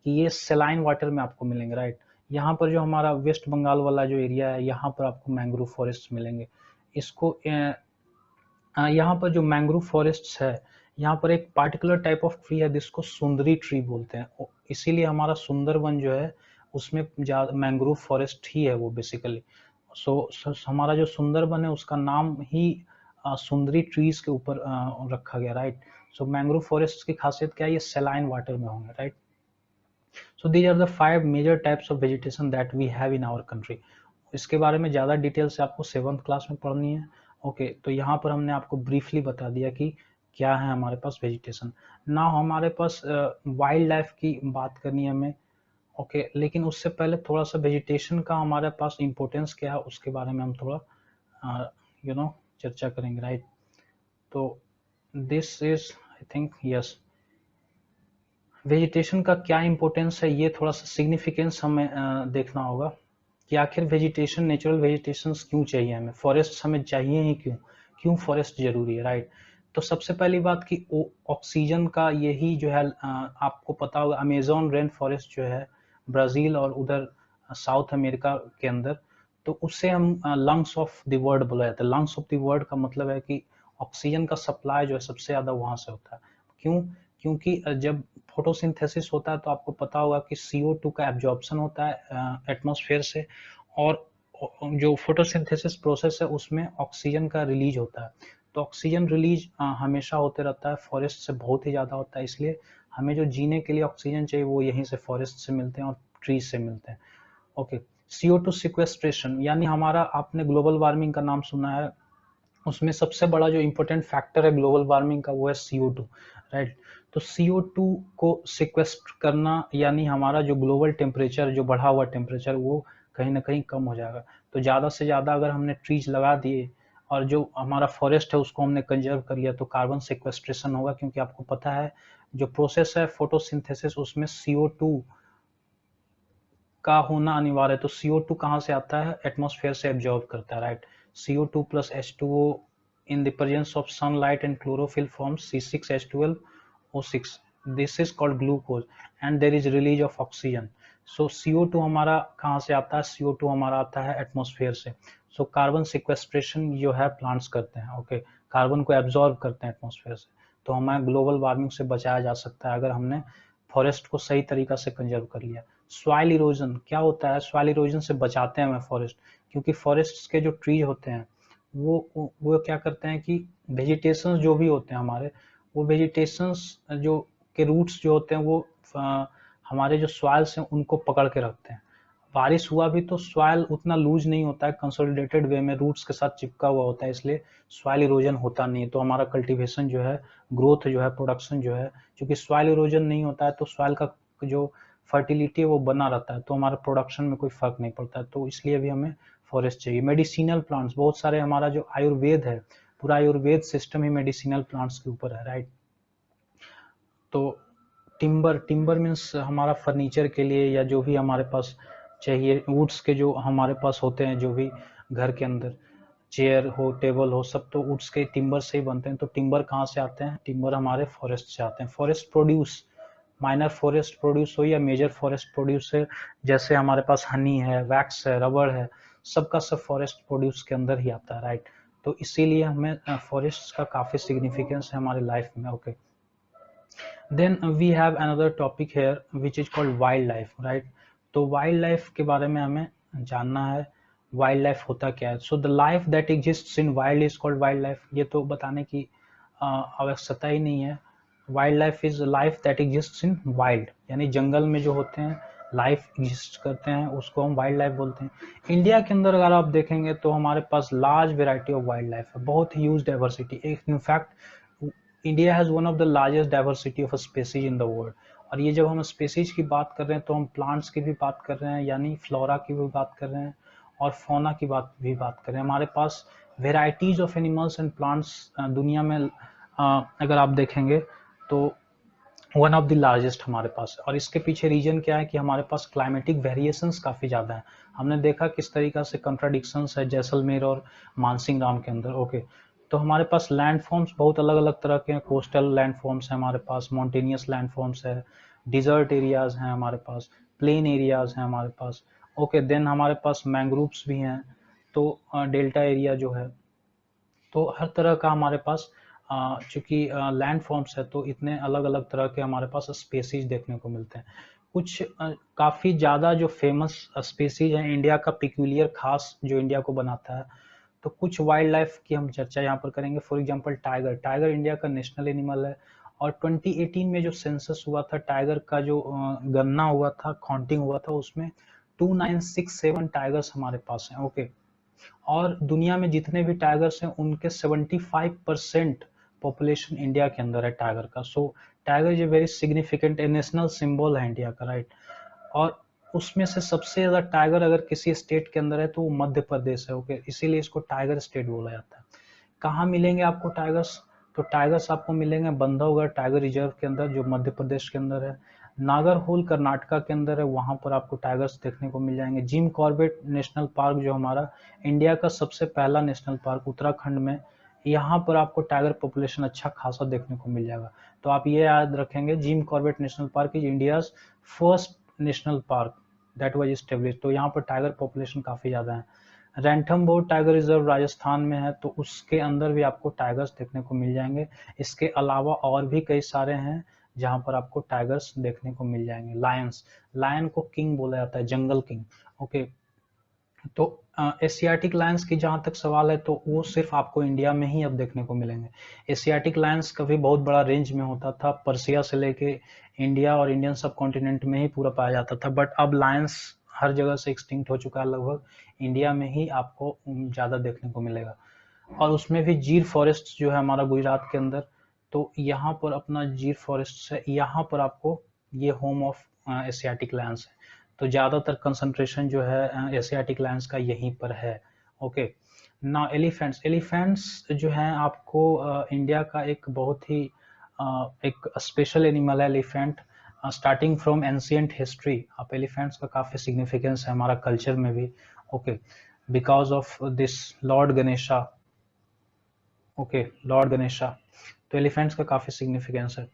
कि ये सेलाइन वाटर में आपको मिलेंगे, राइट। यहाँ पर जो हमारा वेस्ट बंगाल वाला जो एरिया है, यहाँ पर आपको मैंग्रोव फॉरेस्ट मिलेंगे। इसको यहाँ पर जो मैंग्रोव फॉरेस्ट है, यहाँ पर एक पार्टिकुलर टाइप ऑफ ट्री है जिसको सुंदरी ट्री बोलते हैं, इसीलिए हमारा सुंदरवन जो है उसमें मैंग्रोव फॉरेस्ट ही है वो बेसिकली। सो हमारा जो सुंदरवन है उसका नाम ही सुंदरी ट्रीज के ऊपर रखा गया, राइट। सो मैंग्रोव फॉरेस्ट की खासियत क्या है, ये सेलाइन वाटर में होंगे, right. So these are the 5 major types of vegetation that we have in our country. इसके बारे में ज़्यादा डिटेल से आपको 7th क्लास में पढ़नी है, ओके। तो यहाँ पर हमने आपको ब्रीफली बता दिया कि क्या है हमारे पास वेजिटेशन। ना हमारे पास वाइल्ड लाइफ की बात करनी है हमें, ओके, लेकिन उससे पहले थोड़ा सा वेजिटेशन का हमारे पास इम्पोर्टेंस क्या है उसके बारे में हम थोड़ा चर्चा करेंगे, राइट। तो this is I think yes, vegetation का क्या इम्पोर्टेंस है, ये थोड़ा सा सिग्निफिकेंस हमें देखना होगा कि आखिर वेजिटेशन, नेचुरल वेजिटेशन क्यों चाहिए हमें, फॉरेस्ट हमें चाहिए ही क्यों, क्यों फॉरेस्ट जरूरी है, राइट। तो सबसे पहली बात कि ऑक्सीजन का यही जो है आपको पता होगा, अमेजोन रेन फॉरेस्ट जो है ब्राजील और उधर साउथ अमेरिका के अंदर, तो उससे हम लंग्स ऑफ द वर्ल्ड बोला जाता है। लंग्स ऑफ द वर्ल्ड का मतलब है कि ऑक्सीजन का सप्लाई जो है सबसे ज़्यादा वहाँ से होता है। क्यों, क्योंकि जब फोटोसिंथेसिस होता है तो आपको पता होगा कि CO2 का एब्जॉर्प्शन होता है एटमॉस्फेयर से, और जो फोटोसिंथेसिस प्रोसेस है उसमें ऑक्सीजन का रिलीज होता है। तो ऑक्सीजन रिलीज हमेशा होते रहता है, फॉरेस्ट से बहुत ही ज़्यादा होता है, इसलिए हमें जो जीने के लिए ऑक्सीजन चाहिए वो यहीं से फॉरेस्ट से मिलते हैं और ट्रीज से मिलते हैं, ओके। CO2 सिक्वेस्ट्रेशन, यानी हमारा, आपने ग्लोबल वार्मिंग का नाम सुना है, उसमें सबसे बड़ा जो इम्पोर्टेंट फैक्टर है ग्लोबल वार्मिंग का वो है CO2, राइट। तो CO2 को सिक्वेस्ट करना, यानी हमारा जो ग्लोबल टेम्परेचर, जो बढ़ा हुआ टेम्परेचर, वो कहीं ना कहीं कम हो जाएगा। तो ज़्यादा से ज़्यादा अगर हमने ट्रीज लगा दिए और जो हमारा फॉरेस्ट है उसको हमने कंजर्व कर लिया तो कार्बन सिक्वेस्ट्रेशन होगा, क्योंकि आपको पता है जो प्रोसेस है फोटोसिंथेसिस उसमें CO2 का होना अनिवार्य है। तो CO2 कहाँ से आता है, एटमॉस्फेयर से एब्जॉर्ब करता है, right. CO2 plus H2O in the presence of sunlight and chlorophyll forms C6H12O6. This is called glucose and there is release of oxygen. So CO2 हमारा कहाँ से आता है? CO2 हमारा आता है एटमॉस्फेयर से. सो कार्बन सिक्वेस्ट्रेशन जो है प्लांट्स करते हैं. ओके, कार्बन को एब्जॉर्ब करते हैं एटमॉस्फेयर से. तो हमें ग्लोबल वार्मिंग से बचाया जा सकता है अगर हमने फॉरेस्ट को सही तरीका से कंजर्व कर लिया. सॉइल इरोजन क्या होता है? सॉइल इरोजन से बचाते हैं हमें फॉरेस्ट, क्योंकि फॉरेस्ट के जो ट्रीज होते हैं वो क्या करते हैं कि वेजिटेशंस जो भी होते हैं हमारे, वो वेजिटेशंस जो के रूट्स जो होते हैं वो हमारे जो सॉइल्स हैं उनको पकड़ के रखते हैं. बारिश हुआ भी तो सॉइल उतना लूज नहीं होता है, कंसोलिडेटेड वे में रूट्स के साथ चिपका हुआ होता है, इसलिए सॉइल इरोजन होता नहीं है. तो हमारा कल्टीवेशन जो है, ग्रोथ जो है, प्रोडक्शन जो है, क्योंकि सॉइल इरोजन नहीं होता है तो सॉइल का जो फर्टिलिटी है वो बना रहता है, तो हमारे प्रोडक्शन में कोई फर्क नहीं पड़ता है. तो इसलिए भी हमें फॉरेस्ट चाहिए. मेडिसिनल प्लांट्स बहुत सारे, हमारा जो आयुर्वेद है, पूरा आयुर्वेद सिस्टम ही मेडिसिनल प्लांट्स के ऊपर है, राइट. तो टिम्बर मीन्स हमारा फर्नीचर के लिए या जो भी हमारे पास चाहिए, वुड्स के जो हमारे पास होते हैं, जो भी घर के अंदर चेयर हो, टेबल हो, सब तो वुड्स के टिम्बर से ही बनते हैं. तो टिम्बर कहाँ से आते हैं? टिम्बर हमारे फॉरेस्ट से आते हैं. Forest produce, minor forest produce हो या मेजर फॉरेस्ट प्रोड्यूस है, जैसे हमारे पास हनी है, वैक्स है, रबड़ है, सबका सब फॉरेस्ट प्रोड्यूस के अंदर ही आता है, राइट. तो इसीलिए हमें फॉरेस्ट का काफी सिग्निफिकेंस है हमारे लाइफ में. Okay, then we have another topic here which is called wild life, right. तो वाइल्ड लाइफ के बारे में हमें जानना है, वाइल्ड लाइफ होता क्या है. So the life that exists in wild is called wild life. ये तो बताने की आवश्यकता ही नहीं है. Wild life is life that exists in wild, यानी जंगल में जो होते हैं, लाइफ एग्जिस्ट करते हैं, उसको हम वाइल्ड लाइफ बोलते हैं. इंडिया के अंदर अगर आप देखेंगे तो हमारे पास large variety of wildlife है, बहुत huge diversity. In fact India has one of the largest diversity of species in the world. और ये जब हम स्पेसीज की बात कर रहे हैं तो हम प्लांट्स की भी बात कर रहे हैं, यानी फ्लोरा की भी बात कर रहे हैं, और फौना की बात कर रहे हैं. हमारे पास varieties of animals and plants दुनिया में अगर आप देखेंगे तो वन ऑफ द लार्जेस्ट हमारे पास है. और इसके पीछे रीजन क्या है कि हमारे पास क्लाइमेटिक वेरिएशंस काफ़ी ज़्यादा हैं. हमने देखा किस तरीका से कंट्राडिक्शंस है जैसलमेर और मानसिंगराम के अंदर. ओके, तो हमारे पास लैंड फॉर्म्स बहुत अलग अलग तरह के हैं. कोस्टल लैंड फॉर्म्स हैं हमारे पास, माउंटेनियस लैंड फॉर्म्स है, डिजर्ट एरियाज हैं हमारे पास, प्लेन एरियाज हैं हमारे पास. ओके, देन हमारे पास मैंग्रोव्स भी हैं, तो डेल्टा एरिया जो है, तो हर तरह का हमारे पास चूंकि लैंड फॉर्म्स है तो इतने अलग अलग तरह के हमारे पास स्पेसीज देखने को मिलते हैं. कुछ काफ़ी ज़्यादा जो फेमस स्पेसीज हैं इंडिया का, पिक्यूलियर खास जो इंडिया को बनाता है, तो कुछ वाइल्ड लाइफ की हम चर्चा यहाँ पर करेंगे. For example tiger. Tiger India का नेशनल एनिमल है, और 2018 में जो सेंसस हुआ था, टाइगर का जो गणना हुआ था, काउंटिंग हुआ था, उसमें 2967 टाइगर्स हमारे पास हैं. ओके, और दुनिया में जितने भी टाइगर्स हैं उनके 75% पॉपुलेशन इंडिया के अंदर है टाइगर का. So tiger is a very significant, national symbol है इंडिया का, राइट. और उसमें से सबसे ज्यादा टाइगर अगर किसी स्टेट के अंदर है तो वो मध्य प्रदेश है. ओके, इसीलिए इसको टाइगर स्टेट बोला जाता है. कहाँ मिलेंगे आपको टाइगर्स? तो टाइगर्स आपको मिलेंगे बंधवगढ़ टाइगर रिजर्व के अंदर, जो मध्य प्रदेश के अंदर है. नागरहोल कर्नाटका के अंदर है, वहां पर आपको टाइगर्स देखने को मिल जाएंगे. जिम कॉर्बेट नेशनल पार्क जो हमारा इंडिया का सबसे पहला नेशनल पार्क उत्तराखंड में, यहाँ पर आपको टाइगर पॉपुलेशन अच्छा खासा देखने को मिल जाएगा. तो आप ये याद रखेंगे, gym Corbett national park is India's first national park that was established. तो यहाँ पर टाइगर पॉपुलेशन काफी ज्यादा है. रैंथमबोर टाइगर रिजर्व राजस्थान में है, तो उसके अंदर भी आपको टाइगर्स देखने को मिल जाएंगे. इसके अलावा और भी कई सारे हैं जहां पर आपको टाइगर्स देखने को मिल जाएंगे. लायंस, लायन को किंग बोला जाता है, जंगल किंग. ओके, तो एशियाटिक लायंस की जहां तक सवाल है तो वो सिर्फ आपको इंडिया में ही अब देखने को मिलेंगे. एशियाटिक लायंस कभी बहुत बड़ा रेंज में होता था, पर्सिया से लेके इंडिया और इंडियन सब कॉन्टिनेंट में ही पूरा पाया जाता था, बट अब लायंस हर जगह से एक्सटिंक्ट हो चुका है, लगभग इंडिया में ही आपको ज़्यादा देखने को मिलेगा. और उसमें भी जीर फॉरेस्ट जो है हमारा गुजरात के अंदर, तो यहाँ पर अपना जीर फॉरेस्ट है, यहाँ पर आपको ये होम ऑफ एशियाटिक लायंस है. तो ज़्यादातर कंसंट्रेशन जो है एशियाटिक लायंस का यहीं पर है. ओके, ना एलिफेंट्स. एलिफेंट्स जो हैं आपको इंडिया का एक बहुत ही एक स्पेशल एनिमल है elephant. Starting from ancient history आप एलिफेंट्स का काफ़ी सिग्निफिकेंस है हमारा कल्चर में भी. Okay, because of this Lord Ganesha, okay, Lord Ganesha. तो एलिफेंट्स का काफ़ी सिग्निफिकेंस है।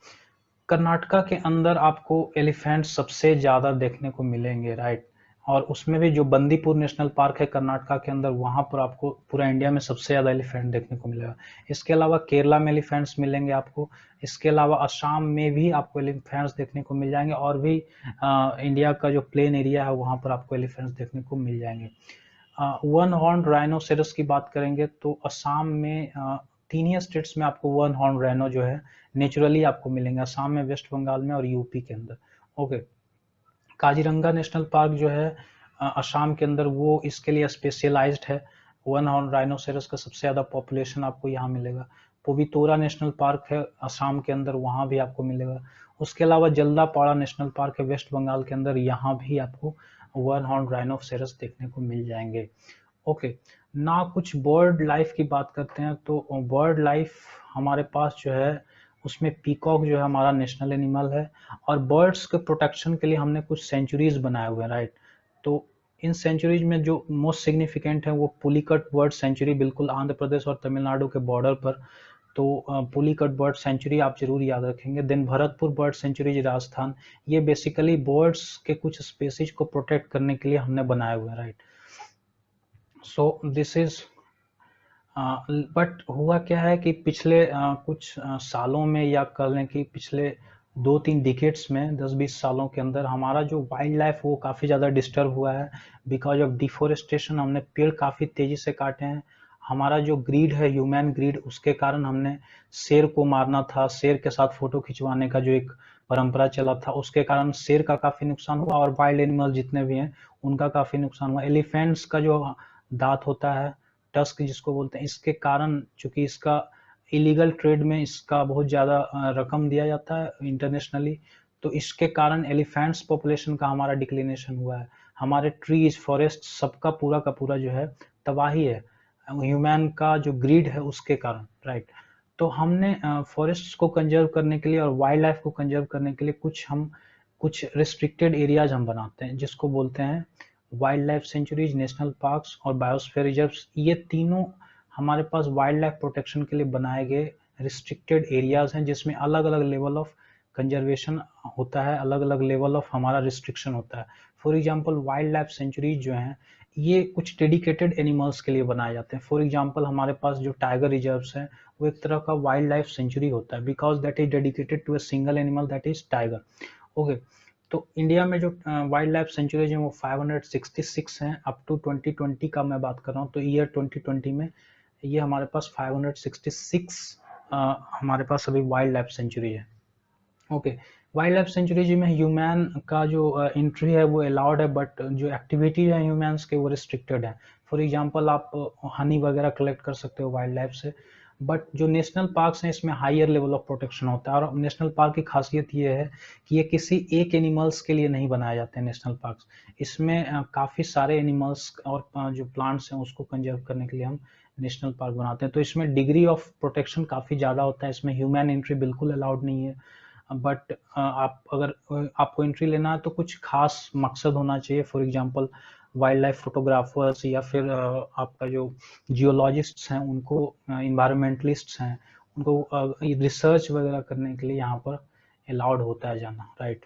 कर्नाटका के अंदर आपको एलिफेंट सबसे ज़्यादा देखने को मिलेंगे, राइट। और उसमें भी जो बंदीपुर नेशनल पार्क है कर्नाटका के अंदर, वहाँ पर आपको पूरा इंडिया में सबसे ज़्यादा एलिफेंट देखने को मिलेगा। इसके अलावा केरला में एलिफेंट्स मिलेंगे आपको। इसके अलावा असम में भी आपको एलिफेंट्स देखने को मिल जाएंगे, और भी इंडिया का जो प्लेन एरिया है वहाँ पर आपको एलिफेंट्स देखने को मिल जाएंगे। वन हॉर्न राइनोसेरस की बात करेंगे तो असम में तीन ही स्टेट्स में आपको वन हॉर्न राइनो जो है नेचुरली आपको मिलेंगे, असम में, वेस्ट बंगाल में और यूपी के अंदर। ओके, काजीरंगा नेशनल पार्क जो है असम के अंदर, वो इसके लिए स्पेशलाइज्ड है। वन हॉर्न राइनोसेरस का सबसे ज़्यादा पॉपुलेशन आपको यहाँ मिलेगा। पोवितोरा नेशनल पार्क है असम के अंदर, वहाँ भी आपको मिलेगा। उसके अलावा जल्दापाड़ा नेशनल पार्क है वेस्ट बंगाल के अंदर, यहाँ भी आपको वन हॉर्न राइनोसेरस देखने को मिल जाएंगे। ओके, ना कुछ बर्ड लाइफ की बात करते हैं तो बर्ड लाइफ हमारे पास जो है उसमें पीकॉक जो है हमारा नेशनल एनिमल है, और बर्ड्स के प्रोटेक्शन के लिए हमने कुछ सेंचुरीज बनाए हुए हैं, राइट। तो इन सेंचुरीज में जो मोस्ट सिग्निफिकेंट है वो पुलिकट बर्ड सेंचुरी, बिल्कुल आंध्र प्रदेश और तमिलनाडु के बॉर्डर पर। तो पुलिकट बर्ड सेंचुरी आप जरूर याद रखेंगे। Then Bharatpur bird sanctuary Rajasthan, ये बेसिकली बर्ड्स के कुछ स्पेसीज को प्रोटेक्ट करने के लिए हमने बनाए हुए हैं, right. So this is but हुआ क्या है कि पिछले कुछ सालों में, या कह लें कि पिछले 2-3 डिकेड्स में, 10-20 सालों के अंदर हमारा जो वाइल्ड लाइफ वो काफ़ी ज़्यादा डिस्टर्ब हुआ है बिकॉज ऑफ डिफोरेस्टेशन। हमने पेड़ काफ़ी तेज़ी से काटे हैं। हमारा जो ग्रीड है, ह्यूमन ग्रीड, उसके कारण हमने शेर को मारना था, शेर के साथ फोटो खिंचवाने का जो एक परंपरा चला था, उसके कारण शेर का काफ़ी नुकसान हुआ, और वाइल्ड एनिमल जितने भी हैं उनका काफ़ी नुकसान हुआ। एलिफेंट्स का जो दांत होता है, टस्क जिसको बोलते हैं, इसके कारण चूंकि इसका इलीगल ट्रेड में इसका बहुत ज़्यादा रकम दिया जाता है इंटरनेशनली, तो इसके कारण एलिफेंट्स पॉपुलेशन का हमारा डिक्लिनेशन हुआ है। हमारे ट्रीज, फॉरेस्ट, सबका पूरा का पूरा जो है तबाही है ह्यूमन का जो ग्रीड है उसके कारण, राइट। तो हमने फॉरेस्ट को कंजर्व करने के लिए और वाइल्ड लाइफ को कंजर्व करने के लिए कुछ रिस्ट्रिक्टेड एरियाज हम बनाते हैं, जिसको बोलते हैं wild life sanctuaries, national parks और बायोस्फीयर रिजर्व्स। ये तीनों हमारे पास वाइल्ड लाइफ प्रोटेक्शन के लिए बनाए गए रिस्ट्रिक्टेड एरियाज हैं, जिसमें अलग अलग लेवल ऑफ कंजर्वेशन होता है, अलग अलग लेवल ऑफ हमारा रिस्ट्रिक्शन होता है। For example wild life sanctuaries जो हैं ये कुछ डेडिकेटेड एनिमल्स के लिए बनाए जाते हैं। फॉर एग्जांपल हमारे पास जो टाइगर रिजर्व्स हैं वो एक तरह का वाइल्ड लाइफ सेंचुरी होता है, because that is dedicated to a single animal, that is tiger. Okay, तो इंडिया में जो वाइल्ड लाइफ सेंचुरीज हैं वो 566 हैं अप टू 2020 का मैं बात कर रहा हूँ। तो ईयर 2020 में ये हमारे पास 566 हमारे पास अभी वाइल्ड लाइफ सेंचुरी है। ओके, वाइल्ड लाइफ सेंचुरी में ह्यूमन का जो एंट्री है वो अलाउड है, बट जो एक्टिविटी है ह्यूमंस के वो रिस्ट्रिक्टेड है। फॉर एग्जांपल आप हनी वगैरह कलेक्ट कर सकते हो वाइल्ड लाइफ से, बट जो नेशनल पार्क्स हैं इसमें हायर लेवल ऑफ प्रोटेक्शन होता है। और नेशनल पार्क की खासियत ये है कि ये किसी एक एनिमल्स के लिए नहीं बनाए जाते हैं नेशनल पार्क्स। इसमें काफ़ी सारे एनिमल्स और जो प्लांट्स हैं उसको कंजर्व करने के लिए हम नेशनल पार्क बनाते हैं। तो इसमें डिग्री ऑफ प्रोटेक्शन काफ़ी ज़्यादा होता है, इसमें ह्यूमन एंट्री बिल्कुल अलाउड नहीं है। बट आप अगर आपको एंट्री लेना है तो कुछ खास मकसद होना चाहिए। For example wild life photographers, या फिर आपका जो जियोलॉजिस्ट्स हैं उनको, इन्वायरमेंटलिस्ट्स हैं उनको रिसर्च वगैरह करने के लिए यहाँ पर अलाउड होता है जाना, राइट।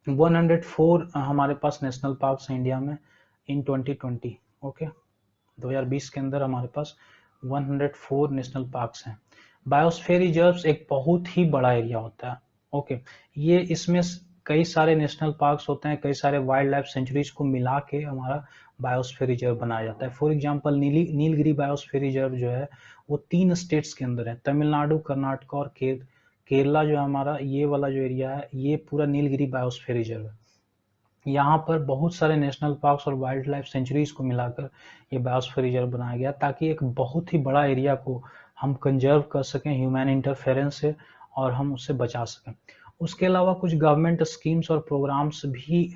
104 हमारे पास नेशनल पार्क्स हैं इंडिया में इन 2020। ओके, 2020 के अंदर हमारे पास 104 नेशनल पार्क्स हैं। बायोस्फीयर रिजर्व्स एक बहुत ही बड़ा एरिया होता है। ओके, ये इसमें कई सारे नेशनल पार्क्स होते हैं, कई सारे वाइल्ड लाइफ सेंचुरीज को मिला के हमारा बायोस्फीयर रिजर्व बनाया जाता है। For example Nilgiri biosphere reserve जो है वो 3 स्टेट्स के अंदर है, तमिलनाडु, कर्नाटक और केरला। जो हमारा ये वाला जो एरिया है ये पूरा नीलगिरी बायोस्फीयर रिजर्व है। यहाँ पर बहुत सारे नेशनल पार्क्स और वाइल्ड लाइफ सेंचुरीज को मिलाकर ये बायोस्फीयर रिजर्व बनाया गया, ताकि एक बहुत ही बड़ा एरिया को हम कंजर्व कर सकें ह्यूमन इंटरफेरेंस से, और हम उससे बचा सकें। उसके अलावा कुछ गवर्नमेंट स्कीम्स और प्रोग्राम्स भी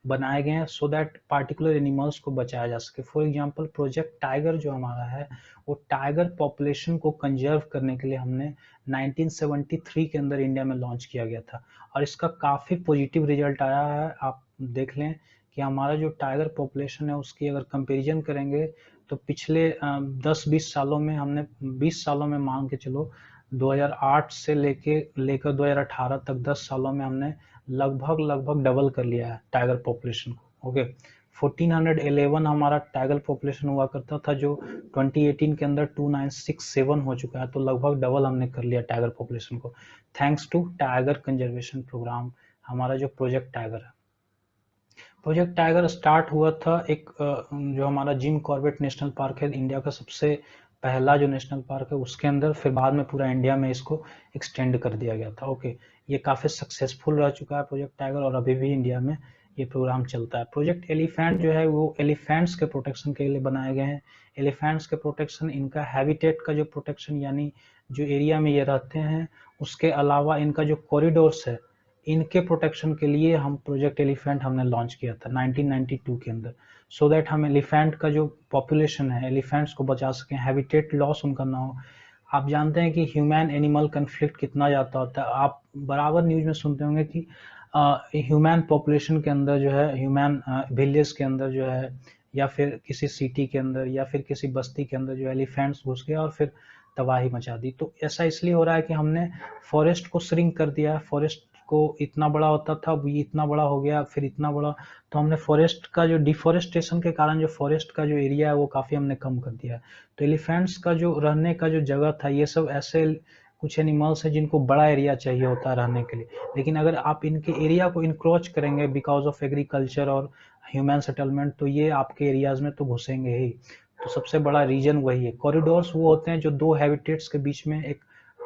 बनाए गए हैं सो दैट पार्टिकुलर एनिमल्स को बचाया जा सके। फॉर एग्जांपल प्रोजेक्ट टाइगर जो हमारा है वो टाइगर पॉपुलेशन को कंजर्व करने के लिए हमने 1973 के अंदर इंडिया में लॉन्च किया गया था, और इसका काफ़ी पॉजिटिव रिजल्ट आया है। आप देख लें कि हमारा जो टाइगर पॉपुलेशन है उसकी अगर कंपैरिजन करेंगे तो पिछले 10-20 सालों में हमने 20 सालों में मान के चलो 2008 से लेकर 2018 तक 10 सालों में हमने लगभग डबल कर लिया है टाइगर पॉपुलेशन को। ओके, 1411 हमारा टाइगर पॉपुलेशन हुआ करता था, जो 2018 के अंदर 2967 हो चुका है, तो लगभग डबल हमने कर लिया टाइगर पॉपुलेशन को, thanks to tiger conservation program, हमारा जो प्रोजेक्ट टाइगर है। प्रोजेक्ट टाइगर स्टार्ट हुआ था एक जो हमारा जिम कॉर्बेट नेशनल पार्क है, इंडिया का सबसे पहला जो नेशनल पार्क है उसके अंदर, फिर बाद में पूरा इंडिया में इसको एक्सटेंड कर दिया गया था। ओके, ये काफ़ी सक्सेसफुल रह चुका है प्रोजेक्ट टाइगर, और अभी भी इंडिया में ये प्रोग्राम चलता है। प्रोजेक्ट एलिफेंट जो है वो एलिफेंट्स के प्रोटेक्शन के लिए बनाए गए हैं। एलिफेंट्स के प्रोटेक्शन, इनका हैबिटेट का जो प्रोटेक्शन, यानी जो एरिया में ये रहते हैं उसके अलावा इनका जो कॉरिडोर्स है, इनके प्रोटेक्शन के लिए हम प्रोजेक्ट एलिफेंट हमने लॉन्च किया था 1992 के अंदर, सो दैट हम एलिफेंट का जो पॉपुलेशन है, एलिफेंट्स को बचा सकें, हैबिटेट लॉस उनका ना हो। आप जानते हैं कि ह्यूमन एनिमल कन्फ्लिक्ट कितना ज़्यादा होता है, आप बराबर न्यूज़ में सुनते होंगे कि ह्यूमन पॉपुलेशन के अंदर जो है, ह्यूमन विलेज के अंदर जो है, या फिर किसी सिटी के अंदर या फिर किसी बस्ती के अंदर जो एलिफेंट्स घुस गया और फिर तबाही मचा दी। तो ऐसा इसलिए हो रहा है कि हमने फॉरेस्ट को श्रिंक कर दिया है, फॉरेस्ट को इतना बड़ा होता था, अब ये इतना बड़ा हो गया, फिर इतना बड़ा, तो हमने फॉरेस्ट का जो डिफॉरेस्टेशन के कारण जो फॉरेस्ट का जो एरिया है वो काफ़ी हमने कम कर दिया है। तो एलिफेंट्स का जो रहने का जो जगह था, ये सब ऐसे कुछ एनिमल्स हैं जिनको बड़ा एरिया चाहिए होता है रहने के लिए, लेकिन अगर आप इनके एरिया को इंक्रोच करेंगे बिकॉज ऑफ एग्रीकल्चर और ह्यूमन सेटलमेंट, तो ये आपके एरियाज में तो घुसेंगे ही। तो सबसे बड़ा रीजन वही है। कॉरिडोर्स वो होते हैं जो दो हैबिटेट्स के बीच में एक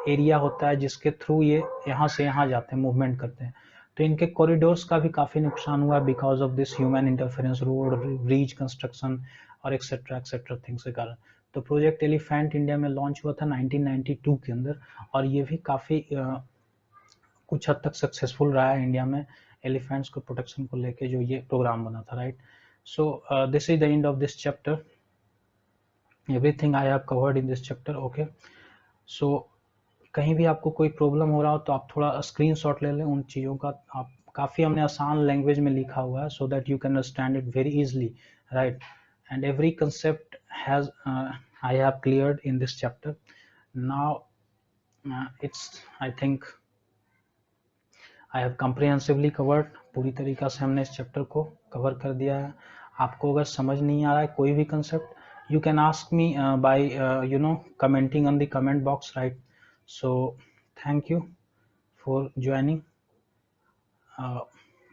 एरिया होता है जिसके थ्रू ये यहाँ से यहाँ जाते हैं, मूवमेंट करते हैं। तो इनके कॉरिडोर्स का भी काफ़ी नुकसान हुआ because of this human interference, road, bridge construction और एक्सेट्रा थिंग्स के कारण। तो प्रोजेक्ट एलिफेंट इंडिया में लॉन्च हुआ था 1992 के अंदर, और ये भी काफ़ी कुछ हद तक सक्सेसफुल रहा है इंडिया में एलिफेंट्स को प्रोटेक्शन को लेके जो ये प्रोग्राम बना था, right. So this is the end of this chapter, everything I have covered in this chapter. Okay, so कहीं भी आपको कोई प्रॉब्लम हो रहा हो तो आप थोड़ा स्क्रीनशॉट ले लें उन चीज़ों का। आप काफ़ी हमने आसान लैंग्वेज में लिखा हुआ है, so that you can understand it very easily, right. And every concept has I have cleared in this chapter. Now it's, I think I have comprehensively covered, पूरी तरीक़ा से हमने इस चैप्टर को कवर कर दिया है। आपको अगर समझ नहीं आ रहा है कोई भी concept, you can ask me by commenting on the comment box, right? So thank you for joining.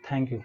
Thank you.